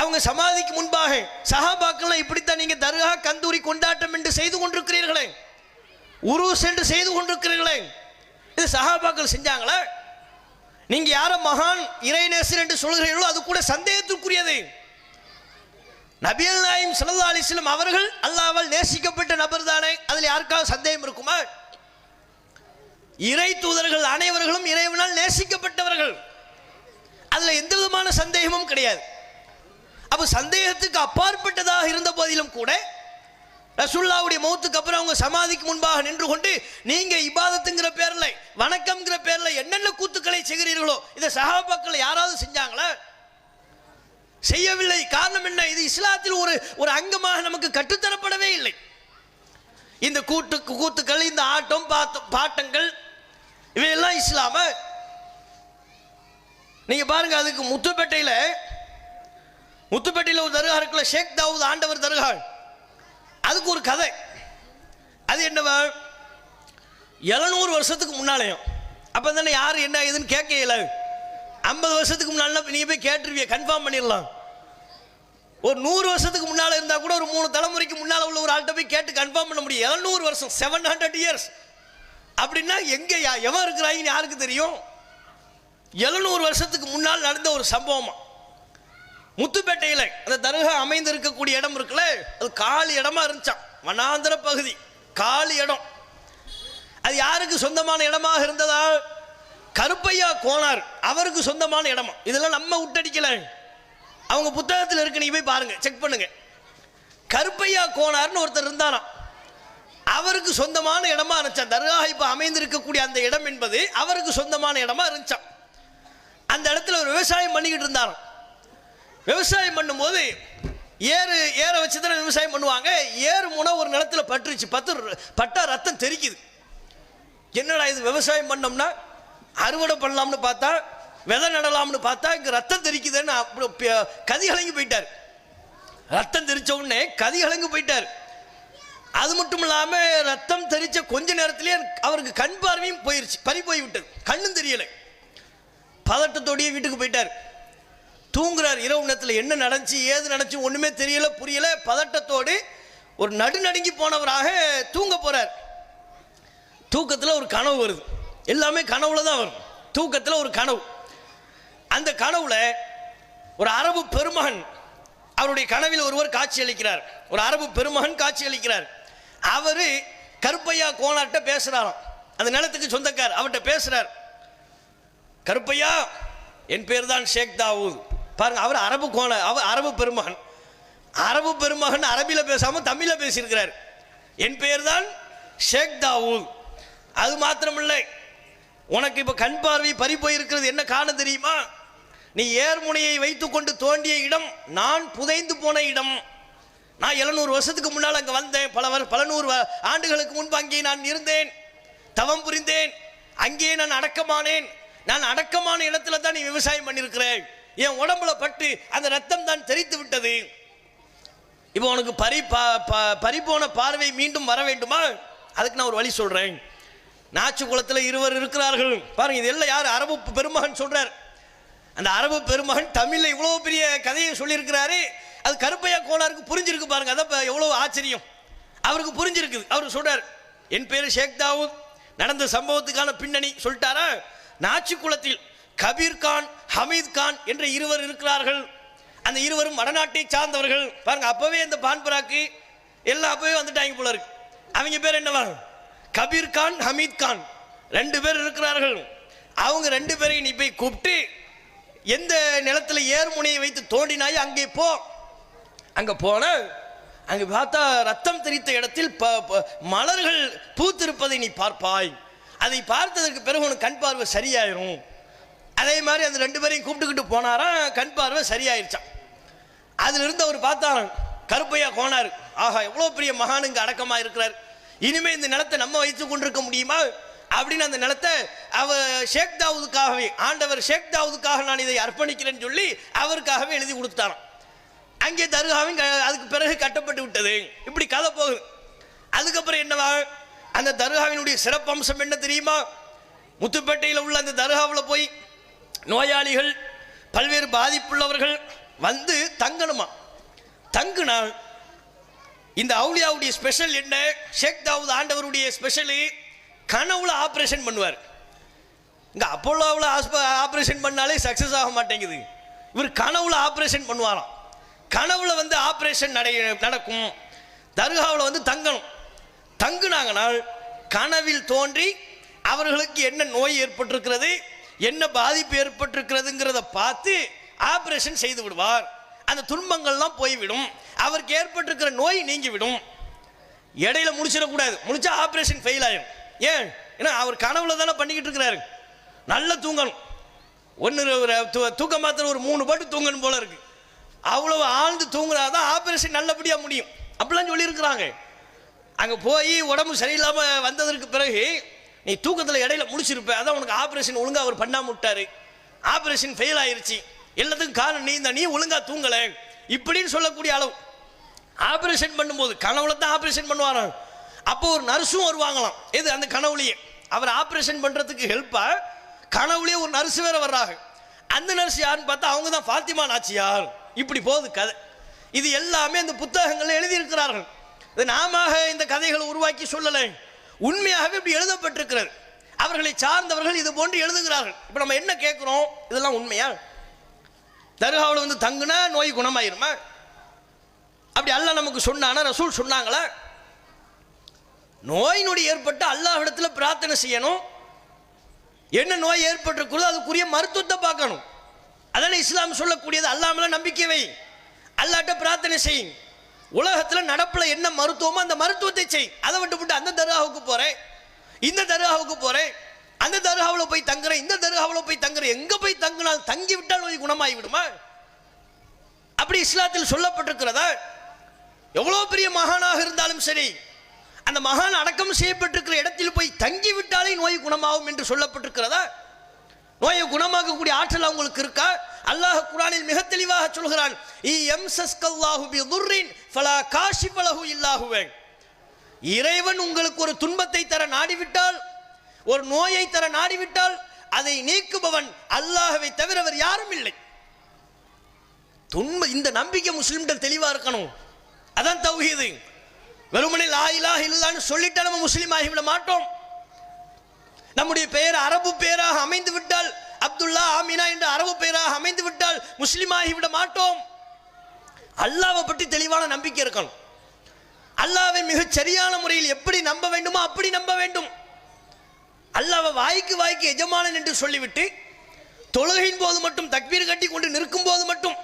அவங்க சமாதிக்கு முன்பாக சஹாபாக்கள்லாம் இப்படித்தான் நீங்க தர்கா கந்தூரி கொண்டாட்டம் என்று செய்து கொண்டிருக்கிறீர்களே, உருஸ் என்று செய்து கொண்டிருக்கிறீர்களே, இது சஹாபாக்கள் செஞ்சாங்களா? நீங்க யார மகான் இறைநேசர் என்று சொல்கிறீர்களோ அது கூட சந்தேகத்திற்குரியது. நபிகள் நாயகம் ஸல்லல்லாஹு அலைஹி வஸல்லம் அவர்கள் அல்லாஹ்வால் நேசிக்கப்பட்ட நபர் தானே, அதில் யாருக்காவது சந்தேகம் இருக்குமா? இறை தூதர்கள் அனைவர்களும் இறைவனால் நேசிக்கப்பட்டவர்கள், அதுல எந்த விதமான சந்தேகமும் கிடையாது. அப்ப சந்தேகத்துக்கு அப்பாற்பட்டதாக இருந்த போதிலும் கூட ரசூலுல்லாஹ்வுடைய மௌத்துக்கு அப்புறம் அவங்க சமாதிக்கு முன்பாக நின்று கொண்டு நீங்க இபாதத்துங்கிற பேர்ல வணக்கம்ங்கிற பேர்ல என்னென்ன கூத்துக்களை செய்கிறீர்களோ இதை சஹாபாக்கள் யாராவது செஞ்சாங்களா? செய்யவில்லை. காரணம் என்ன? இது இஸ்லாத்தில் ஒரு அங்கமாக நமக்கு கற்றுத்தரப்படவே இல்லை. இந்த கூத்துக்கள், இந்த ஆட்டம் பாட்டங்கள் இவையெல்லாம் இஸ்லாம? நீங்க பாருங்க, அதுக்கு முத்துப்பேட்டையில் ஒரு தர்கா இருக்குல்ல, ஷேக் தாவூத் ஆண்டவர் தர்கா, அதுக்கு ஒரு கதை. அது என்னவா, 700 வருஷத்துக்கு முன்னாலேயும் அப்போ தானே யார் என்ன ஏதுன்னு கேட்க இயல. 50 வருஷத்துக்கு முன்னால நீங்க போய் கேட்டுருவிய, கன்ஃபார்ம் பண்ணிடலாம். ஒரு 100 வருஷத்துக்கு முன்னால் இருந்தால் கூட ஒரு 3 தலைமுறைக்கு முன்னால் உள்ள ஒரு ஆள்கிட்ட போய் கேட்டு கன்ஃபார்ம் பண்ண முடியும். 700 வருஷம், 700 இயர்ஸ் அப்படின்னா எங்க எவன் இருக்கிறாங்கன்னு யாருக்கு தெரியும்? 700 வருஷத்துக்கு முன்னால் நடந்த ஒரு சம்பவமா. முத்துப்பேட்டையில் அந்த தர்கா அமைந்து இருக்கக்கூடிய இடம் இருக்குல்ல, அது காலி இடமா இருந்துச்சான், வனாந்தர பகுதி, காலி இடம். அது யாருக்கு சொந்தமான இடமாக இருந்ததா? கருப்பையா கோனார் அவருக்கு சொந்தமான இடமா. இதெல்லாம் நம்ம விட்டடிக்கல, அவங்க புத்தகத்தில் இருக்கு, நீங்க போய் பாருங்க, செக் பண்ணுங்க. கருப்பையா கோனார்னு ஒருத்தர் இருந்தாராம், அவருக்கு சொந்தமான இடமா இருந்துச்சான். தர்கா இப்ப அமைந்திருக்கக்கூடிய அந்த இடம் என்பது அவருக்கு சொந்தமான இடமா இருந்துச்சான். அந்த இடத்துல ஒரு விவசாயம் பண்ணிக்கிட்டு இருந்தாராம். விவசாயம் பண்ணும்போது ஏற வச்சு தானே விவசாயம் பண்ணுவாங்க. ஏறு முனை ஒரு நிலத்தில் பட்டுருச்சு, பட்டா ரத்தம் தெரிக்குது. என்னடா இது, விவசாயம் பண்ணோம்னா அறுவடை பண்ணலாம்னு பார்த்தா, விதை நடலாம்னு பார்த்தா இங்கே ரத்தம் தெரிக்குதுன்னு கதி கலங்கி போயிட்டார். ரத்தம் தெரிச்ச உடனே கதி கலங்கி போயிட்டார். அது மட்டும் இல்லாமல் ரத்தம் தெரிச்ச கொஞ்ச நேரத்திலேயே அவருக்கு கண் பார்வையும் போயிருச்சு, பறி போய் விட்டது, கண்ணும் தெரியலை. பதட்டத்தோடையே வீட்டுக்கு போயிட்டார். தூங்குறார். இரவு நேரத்தில் என்ன நடந்துச்சு ஏது நடந்துச்சு ஒன்றுமே தெரியல, புரியல. பதட்டத்தோடு ஒரு நடுநடுங்கி போனவராக தூங்க போறார். தூக்கத்தில் ஒரு கனவு வருது. எல்லாமே கனவுல தான் வரும். தூக்கத்தில் ஒரு கனவு. அந்த கனவுல ஒரு அரபு பெருமகன், அவருடைய கனவில் ஒருவர் காட்சி அளிக்கிறார். ஒரு அரபு பெருமகன் காட்சி அளிக்கிறார். அவரு கருப்பையா கோனார்ட்ட பேசுறாராம். அந்த நிலத்துக்கு சொந்தக்கார் அவர்கிட்ட பேசுறார். கருப்பையா, என் பேர் தான் ஷேக் தாவூத். பாருங்க, அவர் அரபு பெருமகன். அரபு பெருமகன் அரபில பேசாம தமிழ பேசியிருக்கிறார். என் பேர் தான் ஷேக் தாவூத். அது மாத்திரமில்லை, உனக்கு இப்ப கண் பார்வை பறி போயிருக்கிறது, என்ன காரணம் தெரியுமா? நீ ஏர்முனையை வைத்துக் கொண்டு தோண்டிய இடம் நான் புதைந்து போன இடம். நான் 700 வருஷத்துக்கு முன்னால் அங்கே வந்தேன். பல நூறு ஆண்டுகளுக்கு முன்பு அங்கே நான் இருந்தேன், தவம் புரிந்தேன். அங்கே நான் அடக்கமானேன். நான் அடக்கமான இடத்துல தான் நீ விவசாயம் பண்ணியிருக்கிறேன். என் உடம்புல பட்டு அந்த ரத்தம் தான் தெரித்து விட்டது. இப்போ உனக்கு பறிபோன பார்வை மீண்டும் வர வேண்டுமா? அதுக்கு நான் ஒரு வழி சொல்றேன். நாச்சு குளத்தில் இருவர் இருக்கிறார்கள் பாருங்க. இது எல்லாம் யார்? அரபு பெருமகன் சொல்றார். அந்த அரபு பெருமகன் தமிழ்ல இவ்வளவு பெரிய கதையை சொல்லியிருக்கிறாரு. அது கருப்பையா கோனாருக்கு புரிஞ்சிருக்கு பாருங்க. அதான் எவ்வளவு ஆச்சரியம், அவருக்கு புரிஞ்சிருக்குது. அவர் சொல்றார், என் பேரு ஷேக் தாவூத், நடந்த சம்பவத்துக்கான பின்னணி சொல்லிட்டாரா. நாச்சு குளத்தில் கபீர் கான், ஹமீத் கான் என்ற இருவர் இருக்கிறார்கள். அந்த இருவரும் வடநாட்டை சார்ந்தவர்கள். பாருங்க, அப்பவே இந்த பான்பராக்கு எல்லாம் அப்பவே வந்துட்டாங்க போல இருக்கு. அவங்க பேர் என்னவா? கபீர் கான், ஹமீத் கான், 2 பேர் இருக்கிறார்கள். அவங்க 2 பேரையும் நீ போய் கூப்பிட்டு எந்த நிலத்துல ஏர்முனையை வைத்து தோண்டினாய் அங்கே போ. அங்க போன அங்க பார்த்தா ரத்தம் தெரித்த இடத்தில் மலர்கள் பூத்திருப்பதை நீ பார்ப்பாய். அதை பார்த்ததற்கு பிறகு உனக்கு கண் பார்வை சரியாயிரும். அதே மாதிரி அந்த 2 பேரையும் கூப்பிட்டுக்கிட்டு போனாராம். கண் பார்வை சரியாயிருச்சான். அதுல இருந்து அவர் பார்த்தாராம், கருப்பையா கோனாரு, ஆஹா எவ்வளவு பெரிய மகானுங்க அடக்கமா இருக்கிறார், இனிமே இந்த நிலத்தை நம்ம வைத்துக் கொண்டிருக்க முடியுமா அப்படின்னு அந்த நிலத்தை ஷேக் தாவூதுக்காகவே, ஆண்டவர் ஷேக் தாவூதுக்காக நான் இதை அர்ப்பணிக்கிறேன்னு சொல்லி அவருக்காகவே எழுதி கொடுத்தாராம். அங்கே தர்காவும் அதுக்கு பிறகு கட்டப்பட்டு விட்டது. இப்படி கதை போகுது. அதுக்கப்புறம் என்னவா, அந்த தர்காவினுடைய சிறப்பம்சம் என்ன தெரியுமா? முத்துப்பேட்டையில் உள்ள அந்த தர்காவில் போய் நோயாளிகள், பல்வேறு பாதிப்புள்ளவர்கள் வந்து தங்கணுமா. தங்குனா இந்த அவுலியாவுடைய ஸ்பெஷல் என்ன? ஷேக் தாவூத் ஆண்டவருடைய ஸ்பெஷல் கனவுல ஆபரேஷன் பண்ணுவார். இங்க அப்போலோவில் ஆபரேஷன் பண்ணாலே சக்சஸ் ஆக மாட்டேங்குது. இவர் கனவுல ஆபரேஷன் பண்ணுவாராம். கனவுல வந்து ஆபரேஷன் நடக்கும். தர்காவில் வந்து தங்கணும். தங்குனாங்கன்னா கனவில் தோன்றி அவர்களுக்கு என்ன நோய் ஏற்பட்டிருக்கிறது, என்ன பாதிப்பு ஏற்பட்டிருக்கிறதுங்கிறத பார்த்து ஆபரேஷன் செய்து விடுவார். அந்த துன்பங்கள்லாம் போய்விடும், அவருக்கு ஏற்பட்டிருக்கிற நோய் நீங்கிவிடும். இடையில முடிச்சிடக்கூடாது, முடிச்சா ஆபரேஷன் ஃபெயில் ஆயிடும். ஏன்? ஏன்னா அவர் கனவுல தானே பண்ணிக்கிட்டு இருக்கிறாரு. நல்லா தூங்கணும். தூக்க மாத்திரம் ஒரு 3 பாட்டு தூங்கணும் போல இருக்கு. அவ்வளவு ஆழ்ந்து தூங்குறாதான் ஆபரேஷன் நல்லபடியா முடியும் அப்படிலாம் சொல்லியிருக்கிறாங்க. அங்க போய் உடம்பு சரியில்லாம வந்ததற்கு பிறகு நீ தூக்கத்தில் இடையில முடிச்சிருப்ப, அதான் உனக்கு ஆபரேஷன் ஒழுங்கா அவர் பண்ணாம விட்டாரு, ஆபரேஷன் ஃபெயில் ஆயிருச்சு, எல்லாத்துக்கும் காரணம் நீ தான், நீ ஒழுங்கா தூங்கல இப்படின்னு சொல்லக்கூடிய அளவு. ஆபரேஷன் பண்ணும்போது கனவுல தான் ஆபரேஷன் பண்ணுவாராம். அப்போ ஒரு நர்ஸும் வருவாங்களாம். எது? அந்த கனவுலயே அவர் ஆபரேஷன் பண்றதுக்கு ஹெல்ப்பா கனவுலயே ஒரு நர்ஸ் வேற வர்றாங்க. அந்த நர்ஸ் யாருன்னு பார்த்தா அவங்க தான் ஃபாத்திமா நாச்சியார். இப்படி போகுது கதை. இது எல்லாமே அந்த புத்தகங்கள் எழுதியிருக்கிறார்கள். இது நாம இந்த கதைகளை உருவாக்கி சொல்லலை, உண்மையாகவே இப்படி எழுதப்பட்டிருக்கிறது. அவர்களை சார்ந்தவர்கள் இது போன்று எழுதுகிறார்கள். இப்ப நம்ம என்ன கேட்கிறோம், இதெல்லாம் உண்மையா? தர்காவில் வந்து தங்குனா நோய் குணமாயிருமா? அப்படி அல்லாஹ் நமக்கு சொன்னானா? ரசூல் சொன்னாங்களா? நோய் நொடி ஏற்பட்டு அல்லாஹ்விடத்தில் பிரார்த்தனை செய்யணும். என்ன நோய் ஏற்பட்டிருக்கிறதோ அதுக்குரிய மருத்துவத்தை பார்க்கணும். அதான இஸ்லாம் சொல்லக்கூடியது. அல்லாஹ் மேல நம்பிக்கை வை, அல்லாஹ்ட்ட பிரார்த்தனை செய். உலகத்தில் நடப்புல என்ன மருத்துவமோ அந்த மருத்துவத்தை செய். அதை விட்டு அந்த தர்காவுக்கு போறேன், இந்த தர்காவுக்கு போறேன், அந்த தர்காவில் போய் தங்குறேன், இந்த தர்காவில் போய் தங்குறேன், எங்க போய் தங்கினால் தங்கி விட்டால் நோய் குணமாகி விடுமா? அப்படி இஸ்லாத்தில் சொல்லப்பட்டிருக்கிறதா? எவ்வளவு பெரிய மகானாக இருந்தாலும் சரி, அந்த மகான் அடக்கம் செய்யப்பட்டிருக்கிற இடத்தில் போய் தங்கி விட்டாலே நோய் குணமாகும் என்று சொல்லப்பட்டிருக்கிறதா? நோயை குணமாக்கக்கூடிய ஆற்றல் அவங்களுக்கு இருக்கா? அல்லாஹ் குர்ஆனில் மிக தெளிவாக சொல்கிறான், இறைவன் உங்களுக்கு ஒரு துன்பத்தை தர நாடிவிட்டால், ஒரு நோயை தர நாடிவிட்டால் அதை நீக்குபவன் அல்லாஹ்வை தவிர வேறு யாரும் இல்லை. இந்த நம்பிக்கை முஸ்லிம்கள் தெளிவா இருக்கணும். அதான் தௌஹீது. வெறுமனே லா இலாஹ இல்லல்லாஹ்னு சொல்லிட்டா நம்ம முஸ்லிம் ஆகிவிட மாட்டோம். நம்முடைய பெயர் அரபு பெயராக அமைந்து விட்டால், அப்துல்லா ஆமினா என்ற அரபு பெயராக அமைந்து விட்டால் முஸ்லிம் ஆகிவிட மாட்டோம். அல்லாஹ்வை பற்றி தெளிவான நம்பிக்கை இருக்கணும். அல்லாஹ்வை மிகச் சரியான முறையில் எப்படி நம்ப வேண்டுமோ அப்படி நம்ப வேண்டும். அல்லாஹ்வை வாய்க்கு எஜமானன் என்று சொல்லிவிட்டு தொழுகையின் போது மட்டும் தக்பீர் கட்டி கொண்டு நிற்கும் போது மட்டும்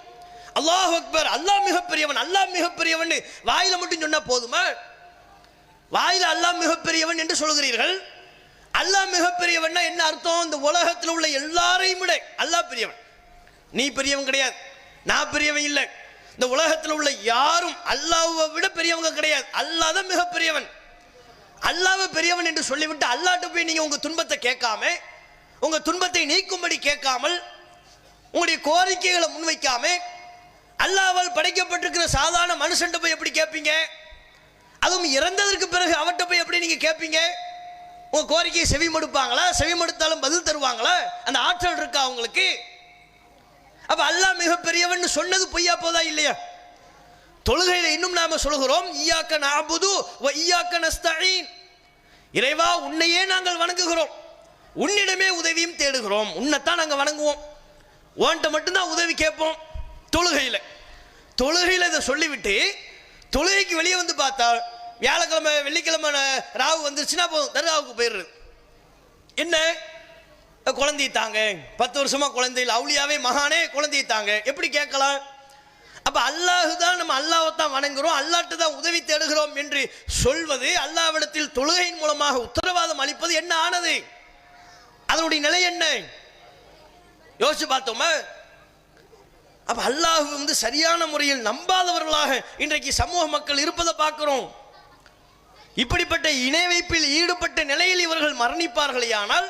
அல்லாஹ் அக்பர், அல்லாஹ் மிகப்பெரியவன், அல்லாஹ் மிகப்பெரியவன் வாயில மட்டும் சொன்னா போதுமா? வாயில அல்லாஹ் மிகப்பெரியவன் என்று சொல்கிறீர்கள். அல்லாஹ் மிகப்பெரியவன் என்ன அர்த்தம்? இந்த உலகத்தில் உள்ள எல்லாரையும் விட அல்லாஹ் பெரியவன். நீ பெரியவன் கிடையாது, நான் பெரியவன் இல்லை. இந்த உலகத்தில் உள்ள யாரும் அல்லாஹ்வை விட பெரியவங்க கிடையாது. அல்லாஹ் தான் மிகப்பெரியவன். அல்லாஹ்வை பெரியவன் என்று சொல்லிவிட்டு அல்லாஹ்ட்ட போய் நீங்க உங்க துன்பத்தை கேட்காம, உங்க துன்பத்தை நீக்கும்படி கேட்காமல், உங்களுடைய கோரிக்கைகளை முன்வைக்காம, அல்லாஹ்வால் படைக்கப்பட்டிருக்கிற சாதாரண மனுஷன் போய் எப்படி கேட்பீங்க? அதுவும் இறந்ததற்கு பிறகு அவர்கிட்ட போய் எப்படி நீங்க கேட்பீங்க? உங்க கோரிக்கையை செவிமடுப்பாங்களா? செவிமடுத்தாலும் பதில் தருவாங்களா? அந்த ஆற்றல் இருக்கா அவங்களுக்கு? அப்ப அல்லாஹ் மிகப்பெரியவன் சொன்னது பொய்யா போதா இல்லையா? தொழுகையில இன்னும் நாம சொல்கிறோம், இய்யாக நஅபுது வ இய்யாக நஸ்தஈன். இறைவா, உன்னையே நாங்கள் வணங்குகிறோம், உன்னிடமே உதவியும் தேடுகிறோம். உன்னைத்தான் நாங்கள் வணங்குவோம், உன்கிட்ட மட்டும்தான் உதவி கேட்போம். தொழுகையில் இதை சொல்லிவிட்டு தொழுகைக்கு வெளியே வந்து பார்த்தா வியாழக்கிழமை வெள்ளிக்கிழமை ராவு வந்துருச்சுன்னா போதும், தர்காவுக்கு போயிடுறது. என்ன குழந்தை தாங்க, 10 வருஷமா குழந்தை இல்லை, அவுளியாவே மகானே குழந்தை தாங்க, எப்படி கேட்கலாம்? அப்ப அல்லாஹ் தான், நம்ம அல்லாஹ்வை தான் வணங்குறோம், அல்லாஹ்ட்ட தான் உதவி தேடுகிறோம் என்று சொல்வது, அல்லாஹ்விடத்தில் தொழுகையின் மூலமாக உத்தரவாதம் அளிப்பது என்ன ஆனது? அதனுடைய நிலை என்ன? யோசிச்சு பார்த்தோமா? அப்ப அல்லாஹ் சரியான முறையில் நம்பாதவர்களாக இன்றைக்கு சமூக மக்கள் இருப்பதை பார்க்கிறோம். இப்படிப்பட்ட இணை வைப்பில் ஈடுபட்ட நிலையில் இவர்கள் மரணிப்பார்களே ஆனால்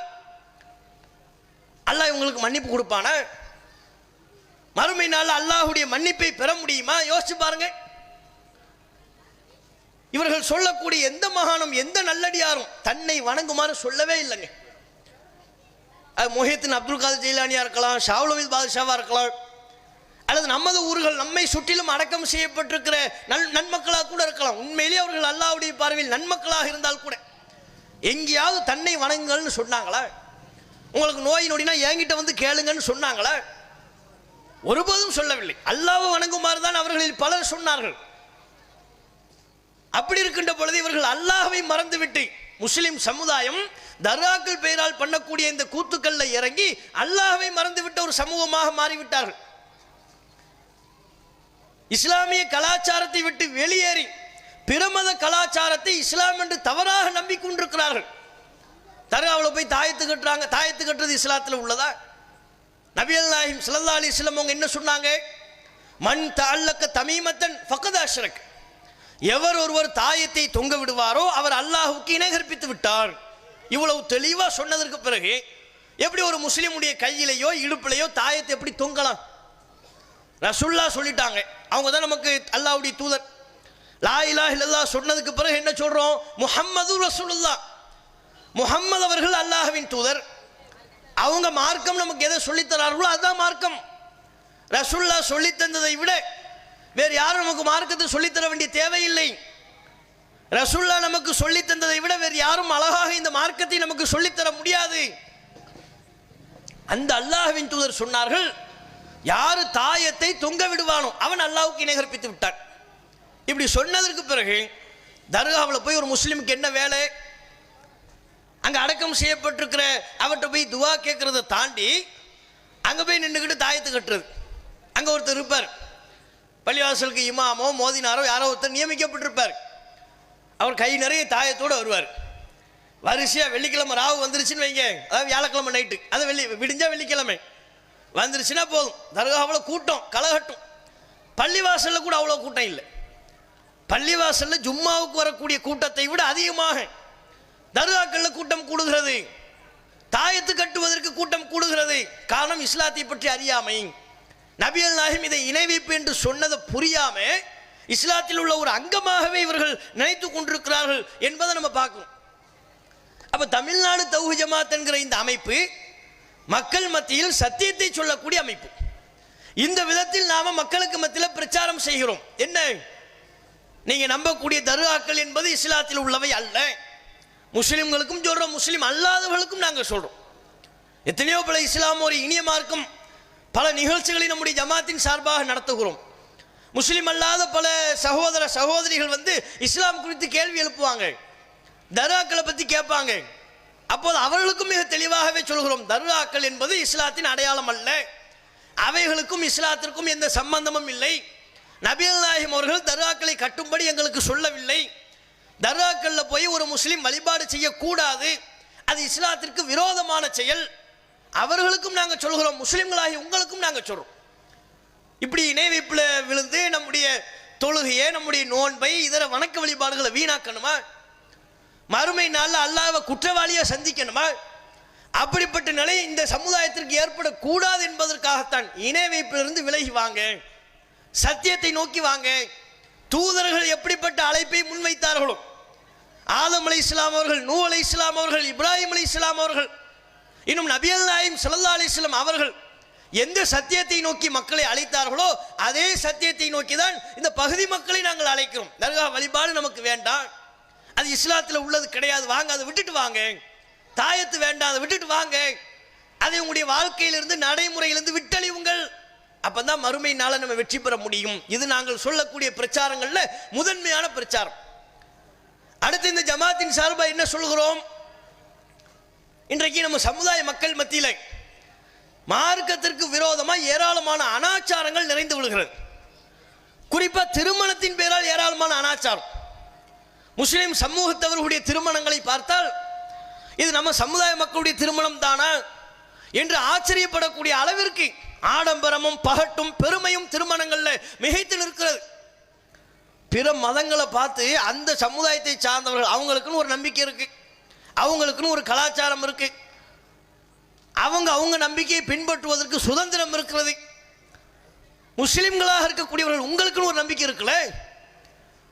அல்லாஹ் இவங்களுக்கு மன்னிப்பு கொடுப்பானா? மறுமை நாள் அல்லாஹ்வுடைய மன்னிப்பை பெற முடியுமா? யோசிச்சு பாருங்க. இவர்கள் சொல்லக்கூடிய எந்த மகானும் எந்த நல்லடியாரும் தன்னை வணங்குமாறு சொல்லவே இல்லைங்க. அது முஹியத்தின் அப்துல் காதர் ஜெயிலானியா இருக்கலாம், ஷாவுல் பாதுஷாவா இருக்கலாம், அல்லது நமது ஊர்கள் நம்மை சுற்றிலும் அடக்கம் செய்யப்பட்டிருக்கிற நன்மக்களாக கூட இருக்கலாம். உண்மையிலேயே அவர்கள் அல்லாஹ்வுடைய பார்வையில் நன்மக்களாக இருந்தால் கூட எங்கேயாவது தன்னை வணங்குங்கள்னு சொன்னாங்களா? உங்களுக்கு நோய் நொடினா என்கிட்ட வந்து கேளுங்கன்னு சொன்னாங்களா? ஒருபோதும் சொல்லவில்லை. அல்லாஹ்வை வணங்குமாறு தான் அவர்களில் பலர் சொன்னார்கள். அப்படி இருக்கின்ற பொழுது இவர்கள் அல்லாஹ்வை மறந்துவிட்டு முஸ்லிம் சமுதாயம் தர்காக்கள் பெயரால் பண்ணக்கூடிய இந்த கூத்துக்கள்ல இறங்கி அல்லாஹ்வை மறந்துவிட்ட ஒரு சமூகமாக மாறிவிட்டார்கள். இஸ்லாமிய கலாச்சாரத்தை விட்டு வெளியேறி பிரமத கலாச்சாரத்தை இஸ்லாம் என்று தவறாக நம்பிக்கொண்டிருக்கிறார்கள். தர்காவில் போய் தாயத்து கட்டுறாங்க. தாயத்து கட்டுறது இஸ்லாத்தில் உள்ளதா? நபிகள் நாயகம் ஸல்லல்லாஹு அலைஹி வஸல்லம் அவங்க என்ன சொன்னாங்க? மன் தஅல்லக தமீமத்தன் ஃபக்கத் அஷ்ரக். எவர் ஒருவர் தாயத்தை தொங்க விடுவாரோ அவர் அல்லாஹ்வுக்கு இணை கற்பித்து விட்டார். இவ்வளவு தெளிவா சொன்னதற்கு பிறகு எப்படி ஒரு முஸ்லிமுடைய கையிலேயோ இடுப்பிலேயோ தாயத்தை எப்படி தொங்கலாம்? ரசூலுல்லாஹ் சொல்லிட்டாங்க, அவங்க தான் நமக்கு அல்லாஹ்வுடைய தூதர். லா இலாஹ இல்லல்லாஹ் சொன்னதுக்கு பிறகு என்ன சொல்றோம்? முஹம்மது ரசூலுல்லாஹ், முஹம்மது அவர்கள் அல்லாஹ்வின் தூதர். அவங்க மார்க்கம் நமக்கு எதை சொல்லித்தரார்களோ அதுதான் மார்க்கம். ரசூலுல்லாஹ் சொல்லி தந்ததை விட வேறு யாரும் நமக்கு மார்க்கத்தை சொல்லித்தர வேண்டிய தேவையில்லை. ரசூலுல்லாஹ் நமக்கு சொல்லி தந்ததை விட வேறு யாரும் அழகாக இந்த மார்க்கத்தை நமக்கு சொல்லித்தர முடியாது. அந்த அல்லாஹ்வின் தூதர் சொன்னார்கள், யாரு தாயத்தை தொங்க விடுவானோ அவன் அல்லாஹ்வுக்கு இணை கற்பித்து விட்டான். இப்படி சொன்னதற்கு பிறகு தர்காவில் போய் ஒரு முஸ்லிமுக்கு என்ன வேலை? அங்கே அடக்கம் செய்யப்பட்டிருக்கிற அவர்கிட்ட போய் துவா கேட்கறதை தாண்டி அங்கே போய் நின்றுக்கிட்டு தாயத்து கட்டுறது. அங்கே ஒருத்தர் இருப்பார், பள்ளிவாசலுக்கு இமாமோ மோதினாரோ யாரோ ஒருத்தர் நியமிக்கப்பட்டிருப்பார். அவர் கை நிறைய தாயத்தோடு வருவார். வரிசையாக வெள்ளிக்கிழமை ராவு வந்துருச்சுன்னு வைங்க, அதாவது வியாழக்கிழமை நைட்டு, அது விடிஞ்சா வெள்ளிக்கிழமை வந்துருச்சுன்னா போதும், தர்காவில் கூட்டம் கலகட்டும். பள்ளிவாசலில் கூட அவ்வளோ கூட்டம் இல்லை. பள்ளிவாசலில் ஜும்மாவுக்கு வரக்கூடிய கூட்டத்தை விட அதிகமாக தர்காக்களில் கூட்டம் கூடுகிறது. தாயத்து கட்டுவதற்கு கூட்டம் கூடுகிறது. காரணம் இஸ்லாத்தை பற்றி அறியாமை. நபிகள் நாயகம் இதை இணை வைப்பு என்று சொன்னதை புரியாம இஸ்லாத்தில் உள்ள ஒரு அங்கமாகவே இவர்கள் நினைத்து கொண்டிருக்கிறார்கள் என்பதை நம்ம பார்க்கணும். அப்ப தமிழ்நாடு தௌஹீத் ஜமாத் என்கிற இந்த அமைப்பு மக்கள் மத்தியில் சத்தியத்தை சொல்லக்கூடிய அமைப்பு. இந்த விதத்தில் நாம மக்களுக்கு மத்தியில் பிரச்சாரம் செய்கிறோம். என்ன? நீங்க நம்பக்கூடிய தர்காக்கள் என்பது இஸ்லாத்தில் உள்ளவை அல்ல. முஸ்லிம்களுக்கும் சொல்றோம், முஸ்லிம் அல்லாதவர்களுக்கும் நாங்கள் சொல்றோம். எத்தனையோ பல இஸ்லாம் ஒரு இனிய மார்க்கம், பல நிகழ்ச்சிகளை நம்முடைய ஜமாத்தின் சார்பாக நடத்துகிறோம். முஸ்லிம் அல்லாத பல சகோதர சகோதரிகள் வந்து இஸ்லாம் குறித்து கேள்வி எழுப்புவாங்க, தர்காக்களை பற்றி கேட்பாங்க. அப்போது அவர்களுக்கும் மிக தெளிவாகவே சொல்கிறோம், தர்காக்கள் என்பது இஸ்லாத்தின் அடையாளம் அல்ல, அவைகளுக்கும் இஸ்லாத்திற்கும் எந்த சம்பந்தமும் இல்லை. நபிகள் நாயகம் அவர்கள் தர்காக்களை கட்டும்படி எங்களுக்கு சொல்லவில்லை. தர்காக்கள்ல போய் ஒரு முஸ்லிம் வழிபாடு செய்யக்கூடாது, அது இஸ்லாத்திற்கு விரோதமான செயல். அவர்களுக்கும் நாங்கள் சொல்கிறோம், முஸ்லிம்களாகி உங்களுக்கும் நாங்கள் சொல்றோம். இப்படி இணை வைப்புல விழுந்து நம்முடைய தொழுகையை, நம்முடைய நோன்பை, இதர வணக்க வழிபாடுகளை வீணாக்கணுமா? மறுமை நாளில் அல்லாஹ்வை குற்றவாளியா சந்திக்கணுமா? அப்படிப்பட்ட நிலை இந்த சமுதாயத்திற்கு ஏற்படக்கூடாது என்பதற்காகத்தான் இணை வைப்பிலிருந்து விலகி வாங்க, சத்தியத்தை நோக்கி வாங்க. தூதர்கள் எப்படிப்பட்ட அழைப்பை முன்வைத்தார்களோ ஆதம் அலைஹிஸ்ஸலாம் அவர்கள், நூ அலைஹிஸ்ஸலாம் அவர்கள், இப்ராஹிம் அலைஹிஸ்ஸலாம் அவர்கள், இன்னும் நபிகள் நாயகம் ஸல்லல்லாஹு அலைஹி வஸல்லம் அவர்கள் எந்த சத்தியத்தை நோக்கி மக்களை அழைத்தார்களோ அதே சத்தியத்தை நோக்கி தான் இந்த பகுதி மக்களை நாங்கள் அழைக்கிறோம். தர்கா வழிபாடு நமக்கு வேண்டாம், அது இஸ்லாத்தில் உள்ளது கிடையாது, வாங்க அதை விட்டுட்டு வாங்க. தாயத்து வேண்டாம், அதை விட்டுட்டு வாங்க. அதை உங்களுடைய வாழ்க்கையிலிருந்து நடைமுறையிலிருந்து விட்டழிவுங்கள். அப்பதான் மறுமை நாள நம்ம வெற்றி பெற முடியும். இது நாங்கள் சொல்லக்கூடிய பிரச்சாரங்கள்ல முதன்மையான பிரச்சாரம். அடுத்து இந்த ஜமாத்தின் சார்பாக என்ன சொல்கிறோம்? இன்றைக்கு நம்ம சமுதாய மக்கள் மத்தியில் மார்க்கத்திற்கு விரோதமாக ஏராளமான அனாச்சாரங்கள் நிறைந்து விடுகிறது. குறிப்பா திருமணத்தின் பேரால் ஏராளமான அனாச்சாரம். முஸ்லிம் சமூகத்தவர்களுடைய திருமணங்களை பார்த்தால் இது நம்ம சமுதாய மக்களுடைய திருமணம் தானா என்று ஆச்சரியப்படக்கூடிய அளவிற்கு ஆடம்பரமும் பகட்டும் பெருமையும் திருமணங்கள்ல மிகைத்து நிற்கிறது. பிற மதங்களை பார்த்து அந்த சமுதாயத்தை சார்ந்தவர்கள் அவங்களுக்குன்னு ஒரு நம்பிக்கை இருக்கு, அவங்களுக்குன்னு ஒரு கலாச்சாரம் இருக்கு, அவங்க நம்பிக்கையை பின்பற்றுவதற்கு சுதந்திரம் இருக்கிறது. முஸ்லிம்களாக இருக்கக்கூடியவர்கள் உங்களுக்குன்னு ஒரு நம்பிக்கை இருக்குல்ல.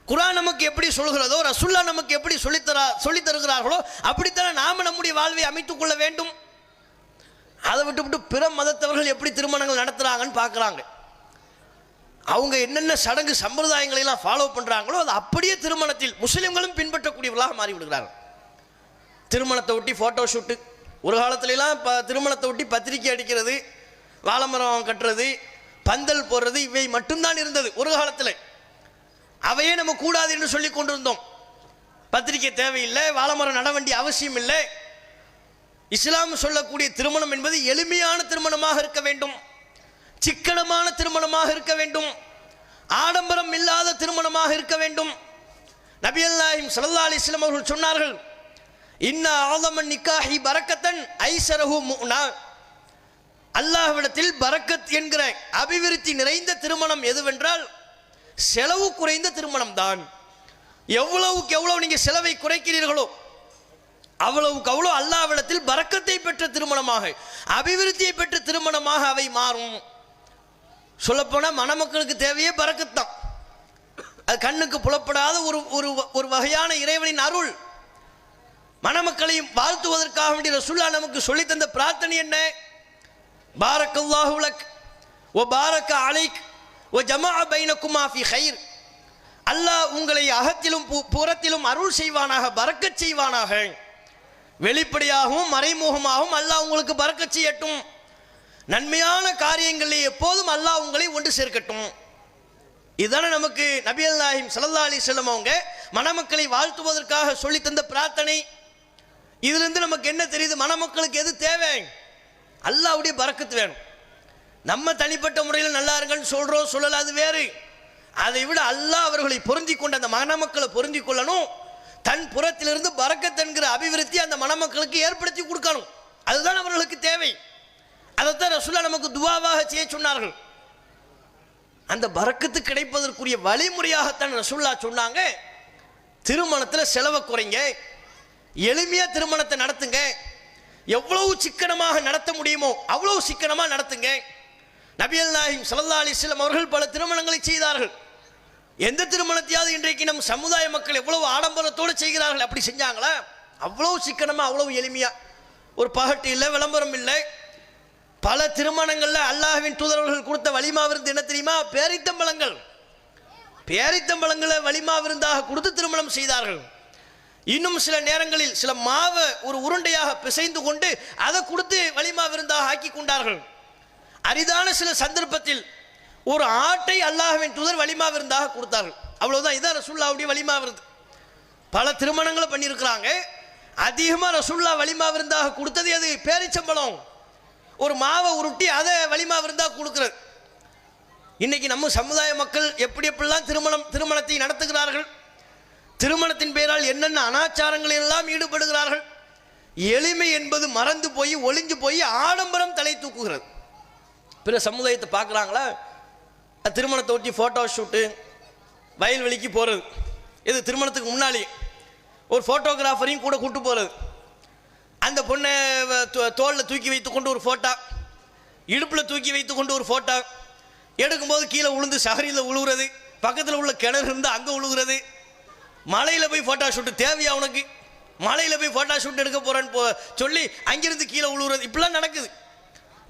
குர்ஆன் நமக்கு எப்படி சொல்கிறதோ, ரசூல்லா நமக்கு எப்படி சொல்லித் தருகிறார்களோ அப்படித்தானே நாம நம்முடைய வாழ்வை அமைத்துக் கொள்ள வேண்டும். அதை விட்டு பிற மதத்தவர்கள் எப்படி திருமணங்கள் நடத்துறாங்கன்னு பார்க்குறாங்க. அவங்க என்னென்ன சடங்கு சம்பிரதாயங்களை எல்லாம் ஃபாலோ பண்றாங்களோ அது அப்படியே திருமணத்தில் முஸ்லிம்களும் பின்பற்றக்கூடியவர்களாக மாறி விடுகிறார்கள். திருமணத்தை ஒட்டி போட்டோ ஷூட்டு, ஒரு காலத்துலலாம் திருமணத்தை ஒட்டி பத்திரிக்கை அடிக்கிறது, வாழைமரம் கட்டுறது, பந்தல் போடுறது, இவை மட்டும்தான் இருந்தது ஒரு காலத்தில். அவையே நம்ம கூடாது என்று சொல்லி கொண்டிருந்தோம். பத்திரிக்கை தேவையில்லை, வாழைமரம் நட வேண்டிய அவசியம் இல்லை. இஸ்லாம் சொல்லக்கூடிய திருமணம் என்பது எளிமையான திருமணமாக இருக்க வேண்டும், சிக்கனமான திருமணமாக இருக்க வேண்டும், ஆடம்பரம் இல்லாத திருமணமாக இருக்க வேண்டும். நபிகள் நாயகம் ஸல்லல்லாஹு அலைஹி வஸல்லம் அவர்கள் சொன்னார்கள், இன்ன ஆதமன் நிக்காஹி பரக்கத்தன் ஐஸரஹு முனா. அல்லாஹ்விடத்தில் பரக்கத் என்கிற அபிவிருத்தி நிறைந்த திருமணம் எதுவென்றால் செலவு குறைந்த திருமணம் தான். எவ்வளவுக்கு எவ்வளவு நீங்க செலவை குறைக்கிறீர்களோ அவ்வளவுக்கு அவ்வளோ அல்லாஹ்விடத்தில் பரக்கத்தை பெற்ற திருமணமாக, அபிவிருத்தியை பெற்ற திருமணமாக அவை மாறும். சொல்லப்போனா மணமக்களுக்கு தேவையே பரக்கத் தான். அது கண்ணுக்கு புலப்படாத ஒரு வகையான இறைவனின் அருள். மணமக்களையும் வாழ்த்துவதற்காக வேண்டிய ரசூலுல்லாஹ் நமக்கு சொல்லி தந்த பிரார்த்தனை என்ன? பாரக்கல்லாஹு லக் வ பாரக அலைக் வ ஜமஅ பைனகுமா ஃபீ கைர். அல்லாஹ் உங்களை அகத்திலும் புறத்திலும் அருள் செய்வானாக, பரக்கத் செய்வானாக. வெளிப்படையாகவும் மறைமுகமாகவும் அல்லாஹ் உங்களுக்கு பரக்கத் செய்யட்டும். நன்மையான காரியங்களில் எப்போதும் அல்லாஹ் உங்களை ஒன்று சேர்க்கட்டும். இதுதானே நமக்கு நபிகள் நாயகம் ஸல்லல்லாஹு அலைஹி வஸல்லம் அவங்க மணமக்களை வாழ்த்துவதற்காக சொல்லி தந்த பிரார்த்தனை. இதிலிருந்து நமக்கு என்ன தெரியுது? மணமக்களுக்கு எது தேவை? அல்லாஹ்வுடைய பரக்கத்து வேணும். நம்ம தனிப்பட்ட முறையில் நல்லா இருங்கன்னு சொல்றோம், சொல்லல, அது வேறு. அதை விட அல்லாஹ் அவர்களை பொருந்தி கொண்டு அந்த மணமக்களை பொருந்தி கொள்ளணும். தன் புறத்திலிருந்து பரக்கத் என்கிற அபிவிருத்தி அந்த மணமக்களுக்கு ஏற்படுத்தி கொடுக்கணும். அதுதான் அவர்களுக்கு தேவை. அதைத்தான் ரசூலுல்லாஹ் நமக்கு துஆவாக செய்ய சொன்னார்கள். அந்த பரக்கத்து கிடைப்பதற்குரிய வழிமுறையாகத்தான் ரசூலுல்லாஹ் சொன்னாங்க, திருமணத்தில் செலவை குறைங்க, எளிமையா திருமணத்தை நடத்துங்க, எவ்வளவு சிக்கனமாக நடத்த முடியுமோ அவ்வளவு சிக்கனமாக நடத்துங்க. நபிகள் நாயகம் ஸல்லல்லாஹு அலைஹி வஸல்லம் அவர்கள் பல திருமணங்களை செய்தார்கள். எந்த திருமணத்தையாவது இன்றைக்கு நம் சமுதாய மக்கள் எவ்வளவு ஆடம்பரத்தோடு செய்கிறார்கள்? அப்படி செஞ்சாங்களா? அவ்வளவு சிக்கனமா, அவ்வளவு எளிமையா. ஒரு பகட்டு இல்லை, விளம்பரம் இல்லை. பல திருமணங்கள்ல அல்லாஹ்வின் தூதரவர்கள் கொடுத்த வலிமா விருந்து என்ன தெரியுமா? பேரித்தம்பழங்கள். பேரித்தம்பழங்களை வலிமா விருந்தாக கொடுத்து திருமணம் செய்தார்கள். இன்னும் சில நேரங்களில் சில மாவை ஒரு உருண்டையாக பிசைந்து கொண்டு அதை கொடுத்து வலிமா விருந்தாக ஆக்கி கொண்டார்கள். அரிதான சில சந்தர்ப்பத்தில் ஒரு ஆட்டை அல்லாஹ்வின் தூதர் வலிமா விருந்தாக கொடுத்தார்கள். அவ்வளவுதான். இதான் ரசூலுல்லாஹ்வுடைய வலிமா விருந்து. பல திருமணங்களை பண்ணியிருக்கிறாங்க. அதிகமாக ரசூலுல்லாஹ் வலிமா விருந்தாக கொடுத்தது அது பேரிச்சம்பழம். ஒரு மாவை உருட்டி அதை வலிமா விருந்தாக கொடுக்கிறது. இன்னைக்கு நம்ம சமுதாய மக்கள் எப்படியெல்லாம் திருமணத்தை நடத்துகிறார்கள், திருமணத்தின் பெயரால் என்னென்ன அனாச்சாரங்களில் எல்லாம் ஈடுபடுகிறார்கள். எளிமை என்பது மறந்து போய் ஒளிஞ்சு போய் ஆடம்பரம் தலை தூக்குகிறது. பிற சமுதாயத்தை பார்க்குறாங்களா? திருமணத்தை ஒட்டி ஃபோட்டோ ஷூட்டு, வயல்வெளிக்கு போகிறது. இது திருமணத்துக்கு முன்னாடி ஒரு ஃபோட்டோகிராஃபரையும் கூட கூட்டு போகிறது. அந்த பொண்ணை தோளில் தூக்கி வைத்து கொண்டு ஒரு ஃபோட்டோ, இடுப்பில் தூக்கி வைத்து கொண்டு ஒரு ஃபோட்டோ, எடுக்கும்போது கீழே விழுந்து சகரியில் உழுகிறது, பக்கத்தில் உள்ள கிணறு இருந்தால் அங்கே உழுகிறது. மலையில் போய் ஃபோட்டோ ஷூட்டு தேவையா உனக்கு? மலையில் போய் ஃபோட்டோ ஷூட் எடுக்க போகிறேன்னு சொல்லி அங்கிருந்து கீழே விழுவுறது இப்படிலாம் நடக்குது.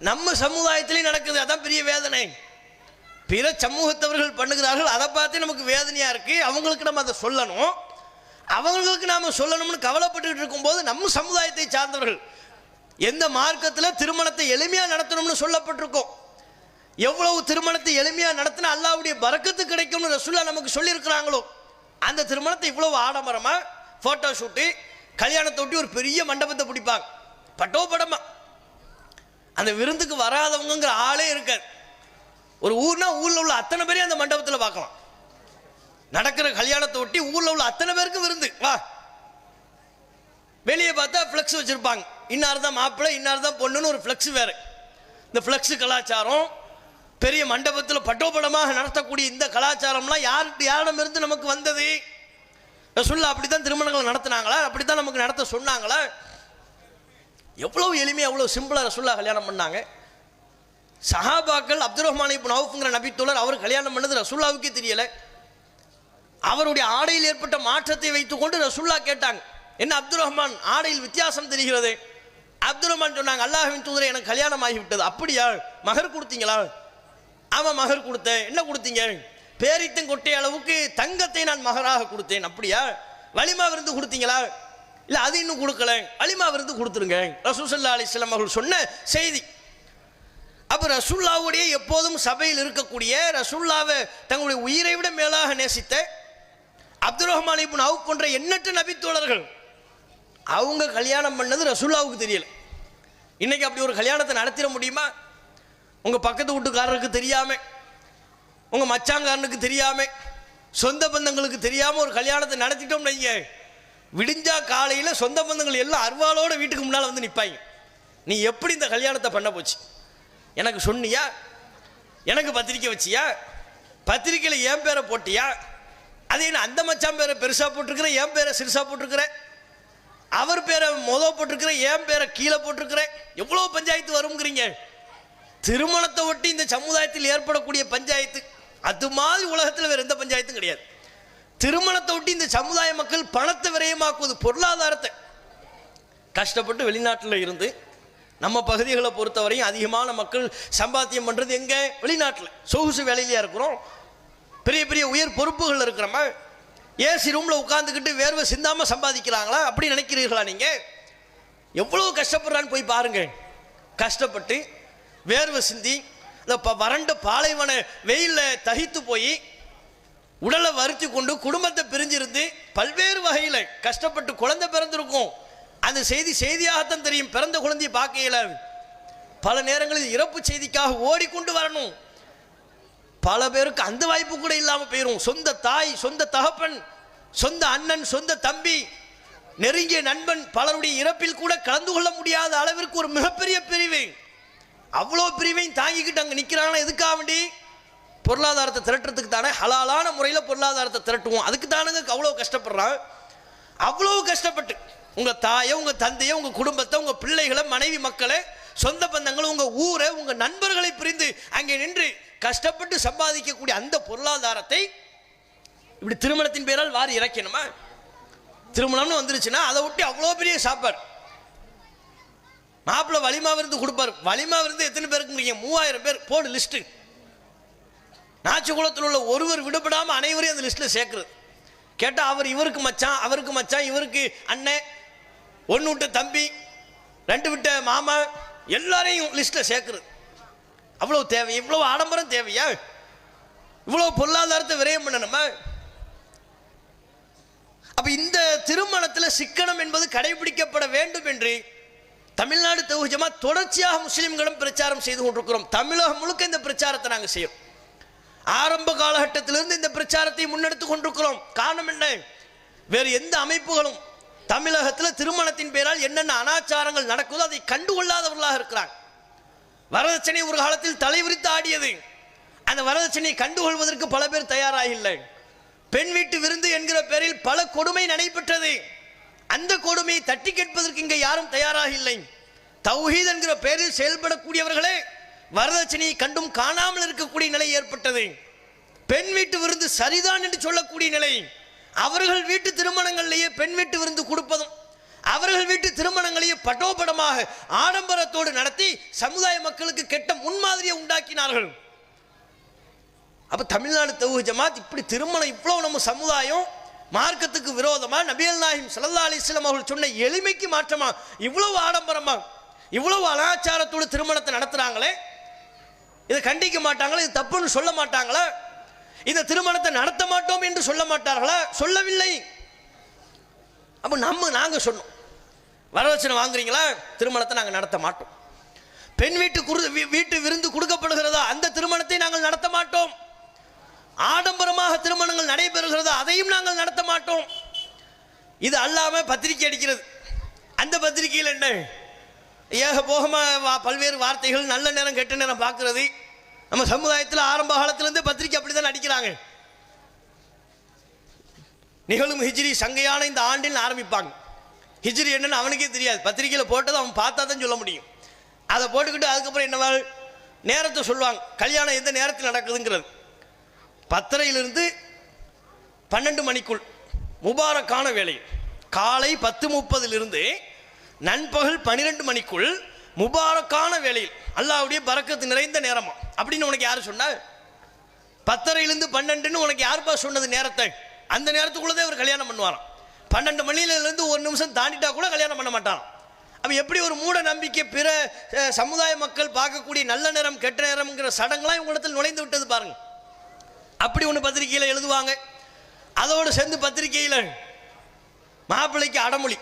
நம்ம சமுதாயத்திலையும் நடக்குது. அதான் பெரிய வேதனை. பிற சமூகத்தவர்கள் பண்ணுகிறார்கள், அதை பார்த்து நமக்கு வேதனையாக இருக்குது. அவங்களுக்கு நம்ம அதை சொல்லணும், அவங்களுக்கு நாம் சொல்லணும்னு கவலைப்பட்டுக்கிட்டு இருக்கும்போது நம்ம சமுதாயத்தை சார்ந்தவர்கள் எந்த மார்க்கத்தில் திருமணத்தை எளிமையாக நடத்தணும்னு சொல்லப்பட்டிருக்கோம். எவ்வளவு திருமணத்தை எளிமையாக நடத்தினா அல்லாஹ்வுடைய பரக்கத்து கிடைக்கும்னு ரசூலுல்லாஹ் நமக்கு சொல்லியிருக்கிறாங்களோ அந்த திருமணத்தை இவ்வளவு ஆடம்பரமாக ஃபோட்டோ ஷூட்டு, கல்யாணத்தை ஒட்டி ஒரு பெரிய மண்டபத்தை பிடிப்பாங்க, பட்டோ படமா. அந்த விருந்துக்கு வராதவங்கிற ஆளே இருக்காது. ஒரு ஊர்னா ஊரில் உள்ள அத்தனை பேரையும் அந்த மண்டபத்தில் பார்க்கலாம். நடக்கிற கல்யாணத்தை ஒட்டி ஊரில் உள்ள அத்தனை பேருக்கு விருந்து. வா, வெளியே பார்த்தா ஃப்ளெக்ஸ் வச்சுருப்பாங்க, இன்னார் தான் மாப்பிள்ளை இன்னார் தான் பொண்ணுன்னு ஒரு ஃப்ளெக்ஸ் வேறு. இந்த ஃப்ளெக்ஸு கலாச்சாரம், பெரிய மண்டபத்தில் பட்டோபடமாக நடத்தக்கூடிய இந்த கலாச்சாரம்லாம் யாரிடமிருந்து நமக்கு வந்தது? ரசூலுல்லாஹ் அப்படி தான் திருமணங்களை நடத்தினாங்களா? அப்படி தான் நமக்கு நடத்த சொன்னாங்களா? எவ்வளோ எளிமையாக எவ்வளோ சிம்பிளாக ரசூலுல்லாஹ் கல்யாணம் பண்ணாங்க. சஹாபாக்கள் அப்துல் ரஹ்மான் இப்னு அவுஃப்ங்கிற நபித்தோழர் அவர் கல்யாணம் பண்ணது ரசூலுல்லாஹ்வுக்கே தெரியலை. அவருடைய ஆடையில் ஏற்பட்ட மாற்றத்தை வைத்துக்கொண்டு ரசூலுல்லாஹ் கேட்டாங்க, என்ன அப்துல் ரஹ்மான் ஆடையில் வித்தியாசம் தெரிகிறது? அப்துல் ரஹ்மான் சொன்னாங்க, அல்லாஹ்வின் தூதரே எனக்கு கல்யாணம் ஆகிவிட்டது. அப்படியா, மகர் கொடுத்தீங்களா? ஆமாம் மகர் கொடுத்தேன். என்ன கொடுத்தீங்க? பேரித்தம் கொட்டிய அளவுக்கு தங்கத்தை நான் மகராக கொடுத்தேன். அப்படியா, வலிமா விருந்து கொடுத்தீங்களா? இல்லை அது இன்னும் கொடுக்கல, வலிமா விருந்து கொடுத்துருங்க. ரசூல் ஸல்லல்லாஹு அலைஹி வஸல்லம் அவர்கள் சொன்ன செய்தி. அப்போ ரசூலுல்லாஹ்வுடைய எப்போதும் சபையில் இருக்கக்கூடிய, ரசூலுல்லாஹ்வை தங்களுடைய உயிரை விட மேலாக நேசித்த அப்துல் ரஹ்மான் இப்னு அவுஃப் போன்ற எண்ணற்ற நபித்தோழர்கள் அவங்க கல்யாணம் பண்ணது ரசூலுல்லாஹ்வுக்கு தெரியல. இன்னைக்கு அப்படி ஒரு கல்யாணத்தை நடத்திட முடியுமா? உங்கள் பக்கத்து வீட்டுக்காரருக்கு தெரியாமல், உங்கள் மச்சாங்காரனுக்கு தெரியாமல், சொந்த பந்தங்களுக்கு தெரியாமல் ஒரு கல்யாணத்தை நடத்திட்டோம் வைங்க, விடிஞ்சா காலையில் சொந்த பந்தங்கள் எல்லாம் அருவாளோட வீட்டுக்கு முன்னால் வந்து நிற்பாங்க. நீ எப்படி இந்த கல்யாணத்தை பண்ண போச்சு? எனக்கு சொன்னியா? எனக்கு பத்திரிக்கை வச்சியா? பத்திரிக்கையில் என் பேரை போட்டியா? அதே நான் அந்த மச்சான் பேரை பெருசாக போட்டிருக்கிறேன், என் பேரை சிறுசாக போட்டிருக்கிறேன், அவர் பேரை போட்டிருக்கிறேன், என் பேரை கீழே போட்டிருக்கிறேன். எவ்வளோ பஞ்சாயத்து வருங்கிறீங்க? திருமணத்தை ஒட்டி இந்த சமுதாயத்தில் ஏற்படக்கூடிய பஞ்சாயத்து அது மாதிரி உலகத்தில் வேறு எந்த பஞ்சாயத்தும் கிடையாது. திருமணத்தை ஒட்டி இந்த சமுதாய மக்கள் பணத்தை விரயமாக்குவது, பொருளாதாரத்தை கஷ்டப்பட்டு வெளிநாட்டில் இருந்து நம்ம பகுதிகளை பொறுத்தவரையும் அதிகமான மக்கள் சம்பாத்தியம் பண்ணுறது எங்கே? வெளிநாட்டில். சொகுசு வேலையிலையா இருக்கிறோம், பெரிய பெரிய உயர் பொறுப்புகள் இருக்கிறோமா? ஏசி ரூமில் உட்காந்துக்கிட்டு வேர்வை சிந்தாமல் சம்பாதிக்கிறாங்களா? அப்படி நினைக்கிறீர்களா நீங்கள்? எவ்வளோ கஷ்டப்படுறான்னு போய் பாருங்கள். கஷ்டப்பட்டு வேர்வை சிந்தி இந்த வறண்ட பாலைவன வெயிலில் தகித்து போய் உடலை வருத்தி கொண்டு குடும்பத்தை பிரிஞ்சிருந்து பல்வேறு வகையில் கஷ்டப்பட்டு குழந்தை பிறந்திருக்கும். அந்த செய்தியாகத்தான் தெரியும். பிறந்த குழந்தையை பார்க்கையில் பல நேரங்களில் இறப்பு செய்திக்காக ஓடிக்கொண்டு வரணும். பல பேருக்கு அந்த வாய்ப்பு கூட இல்லாமல் போயிடும். சொந்த தாய், சொந்த தகப்பன், சொந்த அண்ணன், சொந்த தம்பி, நெருங்கிய நண்பன் பலருடைய இறப்பில் கூட கலந்து கொள்ள முடியாத அளவிற்கு ஒரு மிகப்பெரிய பிரிவு. அவ்வளோ பிரிவையும் தாங்கிக்கிட்டு அங்கே நிற்கிறாங்கன்னா எதுக்காக வேண்டி? பொருளாதாரத்தை திரட்டுறதுக்கு தானே. ஹலாலான முறையில் பொருளாதாரத்தை திரட்டுவோம், அதுக்கு தானுங்க அவ்வளோ கஷ்டப்படுறான். அவ்வளோ கஷ்டப்பட்டு உங்கள் தாயை, உங்கள் தந்தையை, உங்கள் குடும்பத்தை, உங்கள் பிள்ளைகளை, மனைவி மக்களை, சொந்த பந்தங்களை, உங்கள் ஊரை, உங்கள் நண்பர்களை பிரிந்து அங்கே நின்று கஷ்டப்பட்டு சம்பாதிக்கக்கூடிய அந்த பொருளாதாரத்தை இப்படி திருமணத்தின் பேரால் வாரி இறக்கணுமா? திருமணம்னு வந்துருச்சுன்னா அதை ஒட்டி அவ்வளோ பெரிய சாப்பாடு. மாப்பிள்ளை வலிமா விருந்து கொடுப்பார். வலிமா விருந்து எத்தனை பேருக்கு? 3000 பேர் போடு லிஸ்ட்டு. நாச்சிக்குளத்தில் உள்ள ஒருவர் விடுபடாமல் அனைவரையும் அந்த லிஸ்ட்டில் சேர்க்குறது. கேட்டால் அவர் இவருக்கு மச்சான், அவருக்கு மச்சான், இவருக்கு அண்ணன், ஒன்று விட்ட தம்பி, 2 விட்ட மாமா, எல்லாரையும் லிஸ்ட்டில் சேர்க்குறது. அவ்வளோ தேவை? இவ்வளோ ஆடம்பரம் தேவையா? இவ்வளோ பொருளாதாரத்தை விரயம் பண்ணணுமா? அப்போ இந்த திருமணத்தில் சிக்கனம் என்பது கடைபிடிக்கப்பட வேண்டும் என்று தமிழ்நாடு தௌஹீத் ஜமாத் தொடர்ச்சியாக முஸ்லிம்களும் பிரச்சாரம் செய்து கொண்டிருக்கிறோம். தமிழகம் முழுக்க இந்த பிரச்சாரத்தை நாங்கள் செய்யும். ஆரம்ப காலகட்டத்திலிருந்து இந்த பிரச்சாரத்தை முன்னெடுத்து கொண்டிருக்கிறோம். காரணம் என்ன? வேறு எந்த அமைப்புகளும் தமிழகத்தில் திருமணத்தின் பெயரால் என்னென்ன அனாச்சாரங்கள் நடக்குதோ அதை கண்டுகொள்ளாதவர்களாக இருக்கிறாங்க. வரதட்சணை ஒரு காலத்தில் தலைவிரித்து ஆடியது. அந்த வரதட்சணையை கண்டுகொள்வதற்கு பல பேர் தயாராக இல்லை. பெண் வீட்டு விருந்து என்கிற பெயரில் பல கொடுமை நடைபெற்றது. அந்த கொடுமையை தட்டி கேட்பதற்கு இங்கே யாரும் தயாராக இல்லை. தௌஹீத் என்கிற பெயரில் செயல்படக்கூடியவர்களே வரதட்சணையை கண்டும் காணாமல் இருக்கக்கூடிய நிலை ஏற்பட்டது. பெண் வீட்டு விருந்து சரிதான் என்று சொல்லக்கூடிய நிலை. அவர்கள் வீட்டு திருமணங்களிலேயே பெண் வீட்டு விருந்து கொடுப்பதும், அவர்கள் வீட்டு திருமணங்களையே பட்டோபடமாக ஆடம்பரத்தோடு நடத்தி சமுதாய மக்களுக்கு கெட்ட முன்மாதிரியை உண்டாக்கினார்கள். அப்ப தமிழ்நாடு தௌஹீத் ஜமாத் இப்படி திருமணம் இவ்வளவு நம்ம சமுதாயம் மார்க்கத்துக்கு விரோதமா, நபிகள் நாயகம் ஸல்லல்லாஹு அலைஹி வஸல்லம் அவர்கள் சொன்ன எளிமைக்கு மாற்றமா இவ்வளவு ஆடம்பரமா இவ்வளவு அனாச்சாரத்தோடு திருமணத்தை நடத்துறாங்களே, இதை கண்டிக்க மாட்டாங்களா? இது தப்புன்னு சொல்ல மாட்டாங்களா? இந்த திருமணத்தை நடத்த மாட்டோம் என்று சொல்ல மாட்டார்களா? சொல்லவில்லை. அப்ப நாங்க சொன்னோம், வரதட்சணை வாங்குறீங்களா, திருமணத்தை நாங்கள் நடத்த மாட்டோம். பெண் வீட்டு விருந்து கொடுக்கப்படுகிறதா, அந்த திருமணத்தை நாங்கள் நடத்த மாட்டோம். ஆடம்பரமாக திருமணங்கள் நடைபெறுகிறதா, அதையும் நாங்கள் நடத்த மாட்டோம். இது அல்லாம பத்திரிகை அடிக்கிறது. அந்த பத்திரிகையில் என்ன ஏகபோகமா பல்வேறு வார்த்தைகள், நல்ல நேரம் கெட்ட நேரம் பார்க்கிறது. நம்ம சமுதாயத்தில் ஆரம்ப காலத்திலிருந்தே பத்திரிகை அப்படிதான் அடிக்கிறாங்க. நிகழும் ஹிஜ்ரி சங்கையான இந்த ஆண்டில் ஆரம்பிப்பாங்க. ஹிஜ்ரி என்னன்னு அவனுக்கே தெரியாது, பத்திரிகையில் போட்டது அவன் பார்த்தா தான் சொல்ல முடியும். அதை போட்டுக்கிட்டு அதுக்கப்புறம் என்ன நேரத்தை சொல்லுவாங்க, கல்யாணம் எந்த நேரத்தில் நடக்குதுங்கிறது. 10:30 12 மணிக்குள் முபாரக்கான வேலை, காலை 10:30 நண்பகல் 12 மணிக்குள் முபாரக்கான வேலையில் அல்லாஹ்வுடைய பரக்கத்து நிறைந்த நேரமா அப்படின்னு உனக்கு யாரு சொன்னா? 10:30 12 உனக்கு யாருப்பா சொன்னது நேரத்தை? அந்த நேரத்துக்குள்ளதே அவர் கல்யாணம் பண்ணுவாராம். 12 மணியிலிருந்து ஒரு நிமிஷம் தாண்டிட்டா கூட கல்யாணம் பண்ண மாட்டாராம். அப்ப எப்படி ஒரு மூட நம்பிக்கை, பிற சமுதாய மக்கள் பார்க்கக்கூடிய நல்ல நேரம் கெட்ட நேரம்ங்கிற சடங்கெல்லாம் இவங்களிடத்தில் நுழைந்து விட்டது பாருங்க. அப்படி ஒன்று பத்திரிகையில் எழுதுவாங்க. அதோடு சேர்ந்து பத்திரிகையில் மாப்பிள்ளைக்கு அடமொழி,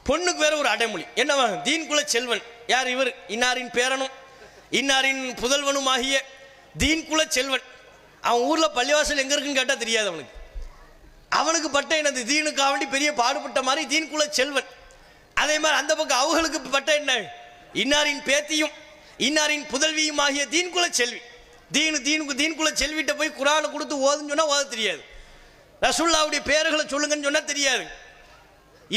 பொண்ணுக்கு வேற ஒரு அடைமொழி. என்னவா? தீன்குல செல்வன். யார் இவர்? இன்னாரின் பேரனும் இன்னாரின் புதல்வனும் ஆகிய தீன்குல செல்வன். அவன் ஊர்ல பள்ளிவாசல் எங்க இருக்குன்னு கேட்டா தெரியாது அவனுக்கு. அவனுக்கு பட்ட என்னது? தீனுக்காக வேண்டி பெரிய பாடுபட்ட மாதிரி தீன்குல செல்வன். அதே மாதிரி அந்த பக்கம் அவங்களுக்கு பட்ட என்ன? இன்னாரின் பேத்தியும் இன்னாரின் புதல்வியும் ஆகிய தீன்குல செல்வி. தீன்குல செல்விட்ட போய் குர்ஆனை கொடுத்து ஓதுன்னு சொன்னா ஓத தெரியாது. ரசூலுல்லாஹ்வுடைய பெயர்களை சொல்லுங்கன்னு சொன்னா தெரியாது.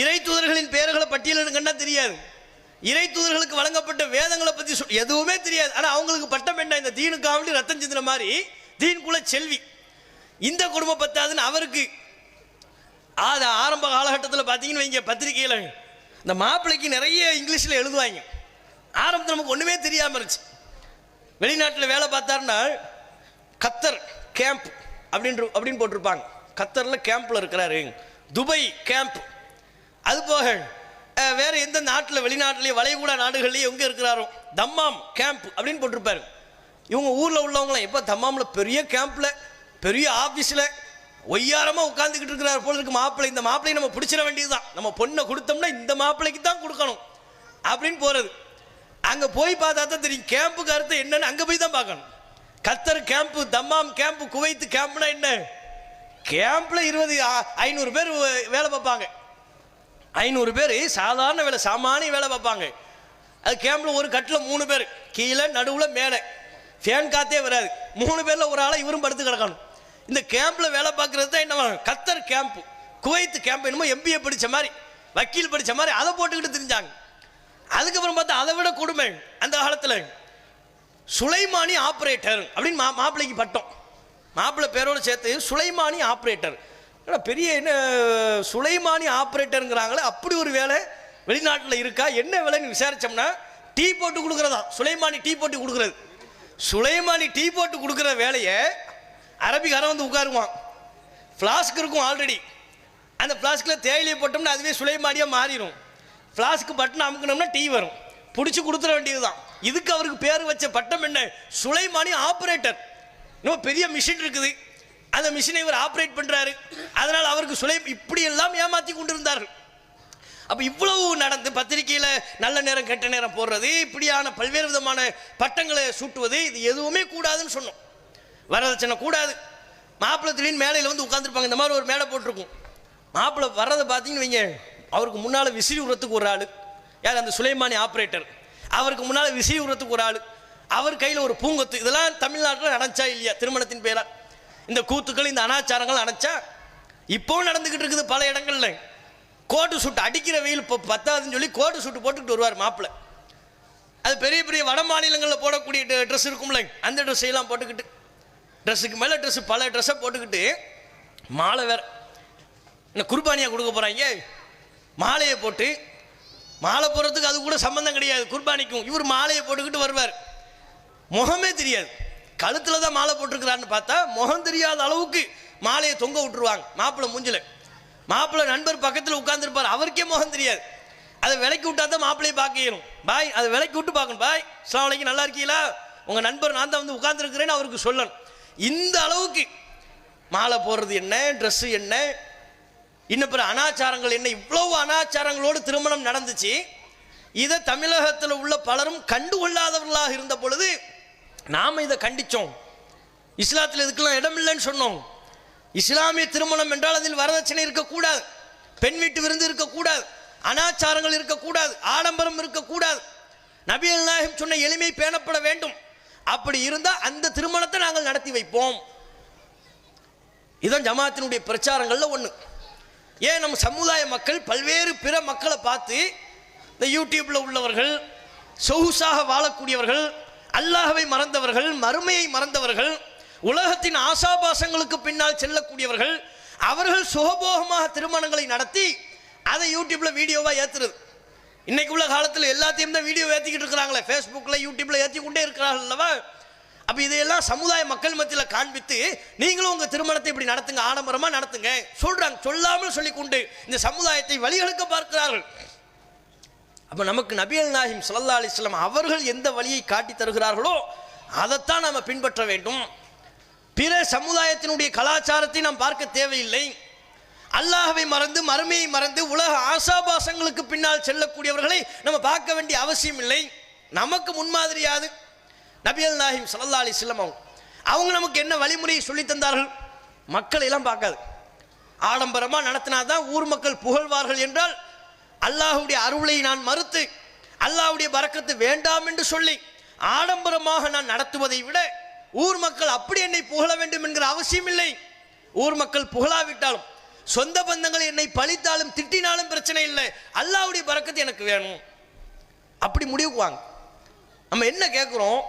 இறை தூதர்களின் பெயர்களை பட்டியலிடுங்கன்னா தெரியாது. இறை தூதர்களுக்கு வழங்கப்பட்ட வேதங்களை பத்தி எதுவுமே தெரியாது. ஆனா அவங்களுக்கு பட்டம் என்ன? இந்த தீனுக்காக வேண்டி ரத்தம் சிந்தின மாதிரி தீன்குல செல்வி. இந்த குடும்பம் பத்தாதுன்னு அவருக்கு ஆரம்ப காலகட்டத்தில் பார்த்தீங்கன்னு வைங்க, பத்திரிகையில் இந்த மாப்பிள்ளைக்கு நிறைய இங்கிலீஷில் எழுதுவாங்க. ஆரம்பத்தில் நமக்கு ஒன்றுமே தெரியாமல் இருந்துச்சு. வெளிநாட்டில் வேலை பார்த்தாருன்னா கத்தர் கேம்ப் அப்படின்னு போட்டிருப்பாங்க. கத்தரில் கேம்பில் இருக்கிறாரு, துபை கேம்ப். அது போக வேற எந்த நாட்டில் வெளிநாட்டிலேயே வளைகுடா நாடுகள்லேயே எங்கே இருக்கிறாரோ தம்மாம் கேம்ப் அப்படின்னு போட்டிருப்பாரு. இவங்க ஊரில் உள்ளவங்களாம் எப்போ தம்மாமில் பெரிய கேம்பில் பெரிய ஆஃபீஸில் ஒய்யாரமாக உட்காந்துக்கிட்டு இருக்கிறார் போல இருக்கு மாப்பிள்ளை. இந்த மாப்பிள்ளையை நம்ம பிடிச்சிட வேண்டியதுதான், நம்ம பொண்ணை கொடுத்தோம்னா இந்த மாப்பிள்ளைக்கு தான் கொடுக்கணும் அப்படின்னு போகிறது. அங்கே போய் பார்த்தா தான் தெரியும் கேம்புக்கு அர்த்தம் என்னன்னு. அங்கே போய் தான் பார்க்கணும். கத்தர் கேம்ப்பு, தம்மாம் கேம்ப்பு, குவைத்து கேம்ப்னா என்ன? கேம்பில் 500 பேர் வேலை பார்ப்பாங்க. 500 பேர் சாதாரண வேலை, சாமானிய வேலை பார்ப்பாங்க. அது கேம்பில் ஒரு கட்டில் 3 பேர், கீழே நடுவில் மேலே, ஃபேன் காத்தே வராது. 3 பேரில் ஒரு ஆளை இவரும் படுத்து கிடக்கணும். இந்த கேம்பில் வேலை பார்க்கறது தான் என்ன? கத்தர் கேம்ப்பு, குவைத்து கேம்ப். என்னமோ MBA படித்த மாதிரி, வக்கீல் படித்த மாதிரி அதை போட்டுக்கிட்டு தெரிஞ்சாங்க. அதுக்கப்புறம் பார்த்தா அதை விட கொடுமை, அந்த காலத்தில் சுலைமானி ஆப்ரேட்டர் அப்படின்னு மாப்பிள்ளைக்கு பட்டம். மாப்பிள்ளை பேரோடு சேர்த்து சுலைமானி ஆப்ரேட்டர். பெரிய என்ன சுலைமானி ஆப்ரேட்டருங்கிறாங்களே, அப்படி ஒரு வேலை வெளிநாட்டில் இருக்கா? என்ன வேலைன்னு விசாரிச்சோம்னா டீ போட்டு கொடுக்குறதா. சுலைமானி டீ போட்டு கொடுக்குறது. சுலைமானி டீ போட்டு கொடுக்குற வேலையை அரபிக்காரன் வந்து உட்காருவான். ஃப்ளாஸ்க் இருக்கும் ஆல்ரெடி. அந்த ஃப்ளாஸ்கில் தேயிலையை போட்டோம்னா அதுவே சுலைமானியாக மாறிடும். ஃப்ளாஸ்க்கு பட்டன் அமுக்கணும்னா டீ வரும். பிடிச்சி கொடுத்துட வேண்டியது தான். இதுக்கு அவருக்கு பேர் வச்ச பட்டம் என்ன? Soleimani operator. இன்னும் பெரிய மிஷின் இருக்குது, அந்த மிஷினை இவர் ஆப்ரேட் பண்ணுறாரு. அதனால் அவருக்கு இப்படி எல்லாம் ஏமாற்றி கொண்டிருந்தார்கள். அப்போ இவ்வளவு நடந்து பத்திரிகையில் நல்ல நேரம் கெட்ட நேரம் போடுறது, இப்படியான பல்வேறு விதமான பட்டங்களை சூட்டுவது, இது எதுவுமே கூடாதுன்னு சொன்னோம். வரதட்சணை கூடாது. மாப்பிள்ளை திடீர்னு மேலையில் வந்து உட்காந்துருப்பாங்க. இந்த மாதிரி ஒரு மேடை போட்டிருக்கும். மாப்பிள்ளை வர்றதை பார்த்தீங்கன்னு வைங்க, அவருக்கு முன்னால் விசிறி உரத்துக்கு ஒரு ஆள், யார்? அந்த சுலைமானி ஆப்ரேட்டர். அவருக்கு முன்னால் விசிறி உரத்துக்கு ஒரு ஆள், அவர் கையில் ஒரு பூங்கொத்து. இதெல்லாம் தமிழ்நாட்டில் நடந்துச்சா இல்லையா? திருமணத்தின் பேரா இந்த கூத்துக்கள், இந்த அனாச்சாரங்கள் நடந்துச்சா? இப்போவும் நடந்துக்கிட்டு இருக்குது பல இடங்கள்ல. கோட்டு சூட்டு, அடிக்கிற வெயில் இப்போ பத்தாதுன்னு சொல்லி கோட்டு சூட்டு போட்டுக்கிட்டு வருவார் மாப்பிள்ளை. அது பெரிய பெரிய வட மாநிலங்களில் போடக்கூடிய ட்ரெஸ் இருக்கும்ல, அந்த ட்ரெஸ்ஸையெல்லாம் போட்டுக்கிட்டு, ட்ரெஸ்ஸுக்கு மேலே ட்ரெஸ்ஸு, பல ட்ரெஸ்ஸை போட்டுக்கிட்டு, மாலை வேற என்ன குர்பானியாக கொடுக்க போகிறாங்க? மாலையை போட்டு, மாலை போடுறதுக்கு அது கூட சம்பந்தம் கிடையாது குர்பானிக்கும். இவர் மாலையை போட்டுக்கிட்டு வருவார், முகமே தெரியாது, கழுத்தில் தான் மாலை போட்டிருக்கிறான்னு பார்த்தா முகம் தெரியாத அளவுக்கு மாலையை தொங்க விட்டுருவாங்க மாப்பிள்ளை மூஞ்சில். மாப்பிள்ளை நண்பர் பக்கத்தில் உட்கார்ந்துருப்பார், அவருக்கே முகம் தெரியாது. அதை விலைக்கு விட்டா தான் மாப்பிள்ளையை பார்க்கணும். பாய், அதை விலைக்கு விட்டு பார்க்கணும். பாய், அஸ்ஸலாமு அலைக்கும், நல்லா இருக்கீங்களா, உங்கள் நண்பர் நான் தான் வந்து உட்கார்ந்துருக்கிறேன்னு அவருக்கு சொல்லணும். இந்த அளவுக்கு மாலை போடுறது என்ன, ட்ரெஸ்ஸு என்ன, இன்னும் பிற அனாச்சாரங்கள் என்ன, இவ்வளவு அனாச்சாரங்களோடு திருமணம் நடந்துச்சு. இதை தமிழகத்தில் உள்ள பலரும் கண்டுகொள்ளாதவர்களாக இருந்த பொழுது நாம் இதை கண்டித்தோம். இஸ்லாத்தில் இதுக்கெல்லாம் இடமில்லைன்னு சொன்னோம். இஸ்லாமிய திருமணம் என்றால் அதில் வரதட்சணை இருக்கக்கூடாது, பெண் வீட்டு விருந்து இருக்கக்கூடாது, அனாச்சாரங்கள் இருக்கக்கூடாது, ஆடம்பரம் இருக்கக்கூடாது. நபிகள் நாயகம் சொன்ன எளிமை பேணப்பட வேண்டும். அப்படி இருந்தால் அந்த திருமணத்தை நாங்கள் நடத்தி வைப்போம். இதுதான் ஜமாத்தினுடைய பிரச்சாரங்கள்ல ஒன்று. ஏன் நம்ம சமுதாய மக்கள் பல்வேறு பிற மக்களை பார்த்து, இந்த யூடியூப்ல உள்ளவர்கள், சொகுசாக வாழக்கூடியவர்கள், அல்லாஹ்வை மறந்தவர்கள், மறுமையை மறந்தவர்கள், உலகத்தின் ஆசாபாசங்களுக்கு பின்னால் செல்லக்கூடியவர்கள், அவர்கள் சுகபோகமாக திருமணங்களை நடத்தி அதை யூடியூப்ல வீடியோவா ஏத்துறது. இன்னைக்கு உள்ள காலத்தில் எல்லாத்தையும் தான் வீடியோ ஏற்றிக்கிட்டு இருக்கிறாங்களே, ஃபேஸ்புக்கில் யூடியூப்ல ஏற்றி கொண்டே இருக்கிறார்கள் அல்லவா. அப்போ இதையெல்லாம் சமுதாய மக்கள் மத்தியில் காண்பித்து நீங்களும் உங்கள் திருமணத்தை இப்படி நடத்துங்க, ஆடம்பரமாக நடத்துங்க சொல்கிறாங்க. சொல்லாமல் சொல்லிக்கொண்டு இந்த சமுதாயத்தை வழிகளுக்க பார்க்கிறார்கள். அப்போ நமக்கு நபிகள் நாயகம் ஸல்லல்லாஹு அலைஹி வஸல்லம் அவர்கள் எந்த வழியை காட்டி தருகிறார்களோ அதைத்தான் நாம் பின்பற்ற வேண்டும். பிற சமுதாயத்தினுடைய கலாச்சாரத்தை நாம் பார்க்க தேவையில்லை. அல்லாஹ்வை மறந்து, மறுமையை மறந்து, உலக ஆசாபாசங்களுக்கு பின்னால் செல்லக்கூடியவர்களை நம்ம பார்க்க வேண்டிய அவசியம் இல்லை. நமக்கு முன்மாதிரியாது நபிகள் நாயகம் ஸல்லல்லாஹு அலைஹி வஸல்லம் அவங்க நமக்கு என்ன வழிமுறையை சொல்லி தந்தார்கள்? மக்களை எல்லாம் பார்க்காது, ஆடம்பரமாக நடத்தினாதான் ஊர் மக்கள் புகழ்வார்கள் என்றால் அல்லாஹ்வுடைய அருளை நான் மறுத்து, அல்லாஹ்வுடைய பரக்கத்து வேண்டாம் என்று சொல்லி ஆடம்பரமாக நான் நடத்துவதை விட ஊர் மக்கள் அப்படி என்னை புகழ வேண்டும் என்கிற அவசியம் இல்லை. ஊர் மக்கள் புகழாவிட்டாலும், சொந்த பந்தங்கள் என்னை பழித்தாலும் திட்டினாலும் பிரச்சனை இல்லை, அல்லாஹ்வுடைய பரக்கத்து எனக்கு வேணும், அப்படி முடிவுக்கு வாங்க. நம்ம என்ன கேட்குறோம்?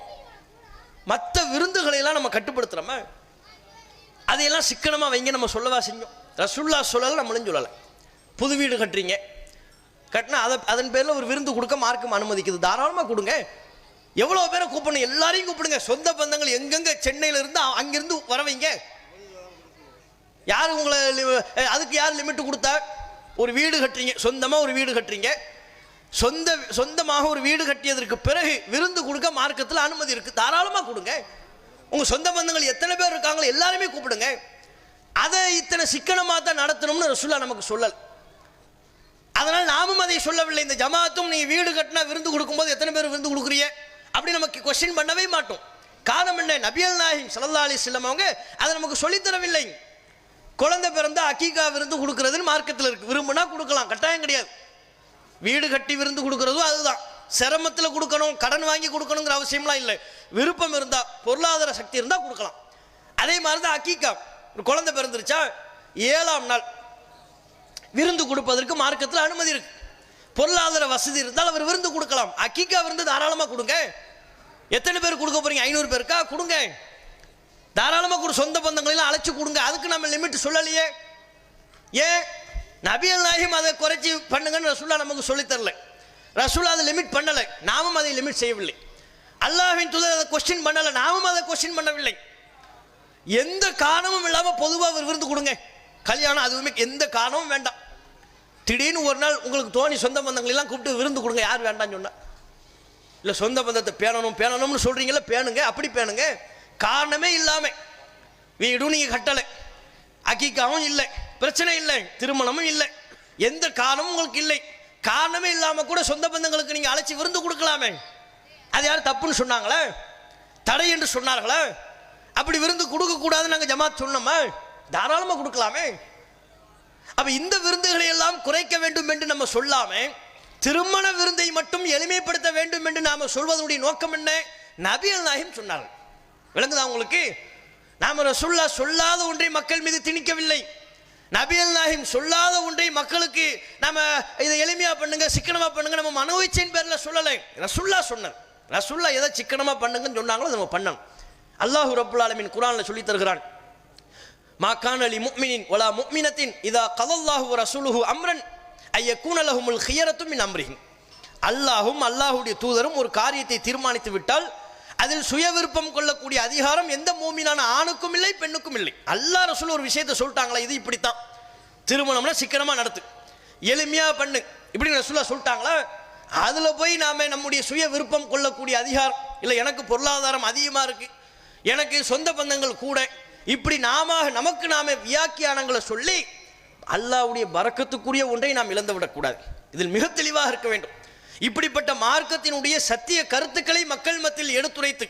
மற்ற விருந்துகளை எல்லாம் நம்ம கட்டுப்படுத்துறோமா? அதையெல்லாம் சிக்கனமாக வைங்க நம்ம சொல்லவா செஞ்சோம்? ரசூலுல்லாஹ் சொல்லலை, நம்மளும் சொல்லலை. புது வீடு கட்டுறீங்க, கட்டினா அதன் பேரில் ஒரு விருந்து கொடுக்க மார்க்கம் அனுமதிக்குது, தாராளமாக கொடுங்க. எவ்வளோ பேரை கூப்பிடணும்? எல்லாரையும் கூப்பிடுங்க. சொந்த பந்தங்கள் எங்கெங்க சென்னையில் இருந்து அங்கிருந்து வர வைங்க. யார் உங்களை அதுக்கு யார் லிமிட் கொடுத்தா? ஒரு வீடு கட்டுறீங்க, சொந்தமாக ஒரு வீடு கட்டுறீங்க, சொந்தமாக ஒரு வீடு கட்டியதற்கு பிறகு விருந்து கொடுக்க மார்க்கத்தில் அனுமதி இருக்கு, தாராளமாக கொடுங்க. உங்க சொந்த பந்தங்கள் எத்தனை பேர் இருக்காங்களோ எல்லாருமே கூப்பிடுங்க. அதை இத்தனை சிக்கனமாக தான் நடத்தணும்னு ரசூலுல்லாஹ் நமக்கு சொல்லல. அதனால் நாமும் அதை சொல்லவில்லை. இந்த ஜமாத்தும் நீங்க வீடு கட்டினா விருந்து கொடுக்கும்போது எத்தனை பேர் விருந்து கொடுக்குறீங்க அப்படி நமக்கு கொஸ்டின் பண்ணவே மாட்டோம். காரணம் என்ன? நபிகள் நாயகம் ஸல்லல்லாஹு அலைஹி வஸல்லம் அவங்க அதை நமக்கு சொல்லித்தரவில்லை. குழந்தை பிறந்தா அக்கீகா விருந்து கொடுக்கறதுன்னு மார்க்கத்தில் இருக்கு, விரும்புனா கொடுக்கலாம், கட்டாயம் கிடையாது. வீடு கட்டி விருந்து கொடுக்கறதும் அதுதான், சிரமத்தில் கொடுக்கணும், கடன் வாங்கி கொடுக்கணுங்கிற அவசியம்லாம் இல்லை. விருப்பம் இருந்தா, பொருளாதார சக்தி இருந்தா கொடுக்கலாம். அதே மாதிரி தான் அக்கீகா, ஒரு குழந்தை பிறந்துருச்சா 7ஆம் நாள் விருந்து கொடுப்பதற்கு மார்க்கத்தில் அனுமதி இருக்கு. பொருளாதார வசதி இருந்தால் அவர் விருந்து கொடுக்கலாம். அக்கீகா விருந்து தாராளமாக கொடுங்க. எத்தனை பேர் கொடுக்க போறீங்க? 500 பேருக்கா? கொடுங்க, தாராளமாக கொடு. சொந்த பந்தங்களெல்லாம் அழைச்சி கொடுங்க. அதுக்கு நம்ம லிமிட் சொல்லலையே. ஏன்? நபிகள் நாயகம் அதை குறைச்சி பண்ணுங்கன்னு ரசூலுல்லாஹ் நமக்கு சொல்லித்தரல. ரசூலுல்லாஹ் அதை லிமிட் பண்ணலை, நாமும் அதை லிமிட் செய்யவில்லை. அல்லாஹ்வின் தூதர் அதை கொஸ்டின் பண்ணலை, நாமும் அதை கொஸ்டின் பண்ணவில்லை. எந்த காரணமும் இல்லாமல் பொதுவாக விருந்து கொடுங்க. கல்யாணம் அதுவுமே எந்த காரணமும் வேண்டாம். திடீர்னு ஒரு நாள் உங்களுக்கு தோணி சொந்த பந்தங்களெல்லாம் கூப்பிட்டு விருந்து கொடுங்க, யார் வேண்டாம்னு சொன்னா? இல்லை சொந்த பந்தத்தை பேணணும்னு சொல்றீங்களா? பேணுங்க, அப்படி பேணுங்க. காரணமே இல்லாமல் வீடும் நீங்கள் கட்டலை, அக்கீகாவும் இல்லை, பிரச்சனை இல்லை, திருமணமும் இல்லை, எந்த காரணமும் உங்களுக்கு இல்லை. காரணமே இல்லாமல் கூட சொந்த பந்தங்களுக்கு நீங்கள் அழைச்சி விருந்து கொடுக்கலாமே. அது யாரும் தப்புன்னு சொன்னாங்களே? தடை என்று சொன்னார்களே? அப்படி விருந்து கொடுக்கக்கூடாதுன்னு நாங்கள் ஜமாத் சொன்னோமா? தாராளமாக கொடுக்கலாமே. அப்ப இந்த விருந்துகளை எல்லாம் குறைக்க வேண்டும் என்று நம்ம சொல்லாம திருமண விருந்தை மட்டும் எளிமைப்படுத்த வேண்டும் என்று நாம சொல்வதனுடைய நோக்கம் என்ன? நபிகள் நாயகம் சொன்னார்கள். விளங்குதா உங்களுக்கு? நாம ரசூலுல்லாஹ் சொல்லாத ஒன்றை மக்கள் மீது திணிக்கவில்லை. நபிகள் நாயகம் சொல்லாத ஒன்றை மக்களுக்கு நம்ம இதை எளிமையா பண்ணுங்க, சிக்கனமா பண்ணுங்க நம்ம மனோயிச்சையின் பேர்ல சொல்லலை. ரசூலுல்லாஹ் சொன்னார். ரசூலுல்லாஹ் எதை சிக்கனமா பண்ணுங்கன்னு சொன்னாங்களோ நம்ம பண்ணணும். அல்லாஹ் ரப்புல் ஆலமீன் குர்ஆன்ல சொல்லி தருகிறான், மா கான லி முஃமினின் வலா முஃமினத்தின் இதா கதல்லாஹு வ ரசூலுஹு அம்ரன் ஐயக்கூன லஹுமுல் கியரத்து மின் அம்ரிஹிம். அல்லாஹும் அல்லாஹுடைய தூதரும் ஒரு காரியத்தை தீர்மானித்து விட்டால் அதில் சுய விருப்பம் கொள்ளக்கூடிய அதிகாரம் எந்த மூமினான ஆணுக்கும் இல்லை பெண்ணுக்கும் இல்லை. அல்லாஹ் ரசூல் ஒரு விஷயத்தை சொல்லிட்டாங்களா, இது இப்படித்தான், திருமணம்னா சிக்கனமா நடத்து, எளிமையா பண்ணு, இப்படி ரசூலா சொல்லிட்டாங்களா, அதுல போய் நாம நம்முடைய சுய விருப்பம் கொள்ளக்கூடிய அதிகாரம் இல்லை, எனக்கு பொருளாதாரம் அதிகமா இருக்கு, எனக்கு சொந்த பந்தங்கள் கூட, இப்படி நமக்கு நாம வியாக்கியானங்களை சொல்லி அல்லாஹ்வுடைய பரக்கத்துக்குரிய ஒன்றை நாம் இழந்து விடக்கூடாது. இதில் மிக தெளிவாக இருக்க வேண்டும். இப்படிப்பட்ட மார்க்கத்தினுடைய சத்திய கருத்துக்களை மக்கள் மத்தியில் எடுத்துரைத்து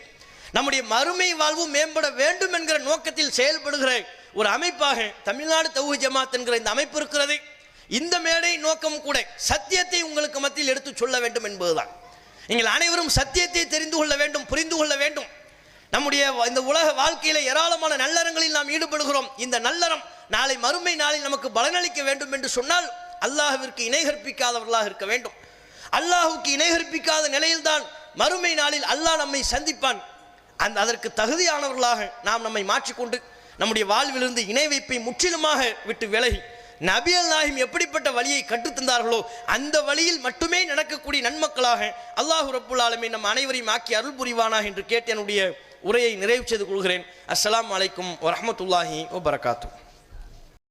நம்முடைய மறுமை வாழ்வு மேம்பட வேண்டும் என்கிற நோக்கத்தில் செயல்படுகிற ஒரு அமைப்பாக தமிழ்நாடு தௌஹீத் ஜமாத் என்கிற இந்த அமைப்பு இருக்கிறது. இந்த மேடை நோக்கம் கூட சத்தியத்தை உங்களுக்கு மத்தியில் எடுத்து சொல்ல வேண்டும் என்பதுதான். நீங்கள் அனைவரும் சத்தியத்தை தெரிந்து கொள்ள வேண்டும், புரிந்து கொள்ள வேண்டும். நம்முடைய இந்த உலக வாழ்க்கையில ஏராளமான நல்லறங்களில் நாம் ஈடுபடுகிறோம். இந்த நல்லறம் நாளை மறுமை நாளில் நமக்கு பலனளிக்க வேண்டும் என்று சொன்னால் அல்லாஹ்விற்கு இணை கற்பிக்காதவர்களாக இருக்க வேண்டும். அல்லாஹுக்கு இணை கற்பிக்காத நிலையில்தான் மறுமை நாளில் அல்லாஹ் நம்மை சந்திப்பான். அதற்கு தகுதியானவர்களாக நாம் நம்மை மாற்றிக்கொண்டு நம்முடைய வாழ்விலிருந்து இணை வைப்பை முற்றிலுமாக விட்டு விலகி நபிகள் நாயகம் எப்படிப்பட்ட வழியை கற்றுத்தந்தார்களோ அந்த வழியில் மட்டுமே நடக்கக்கூடிய நன்மக்களாக அல்லாஹ் ரப்புல் ஆலமீன் நம் அனைவரையும் ஆக்கி அருள் புரிவானாக என்று கேட்டு என்னுடைய உரையை நிறைவு செய்து கொள்கிறேன். அஸ்ஸலாமு அலைக்கும் வரஹ்மத்துல்லாஹி வபரகாத்துஹு.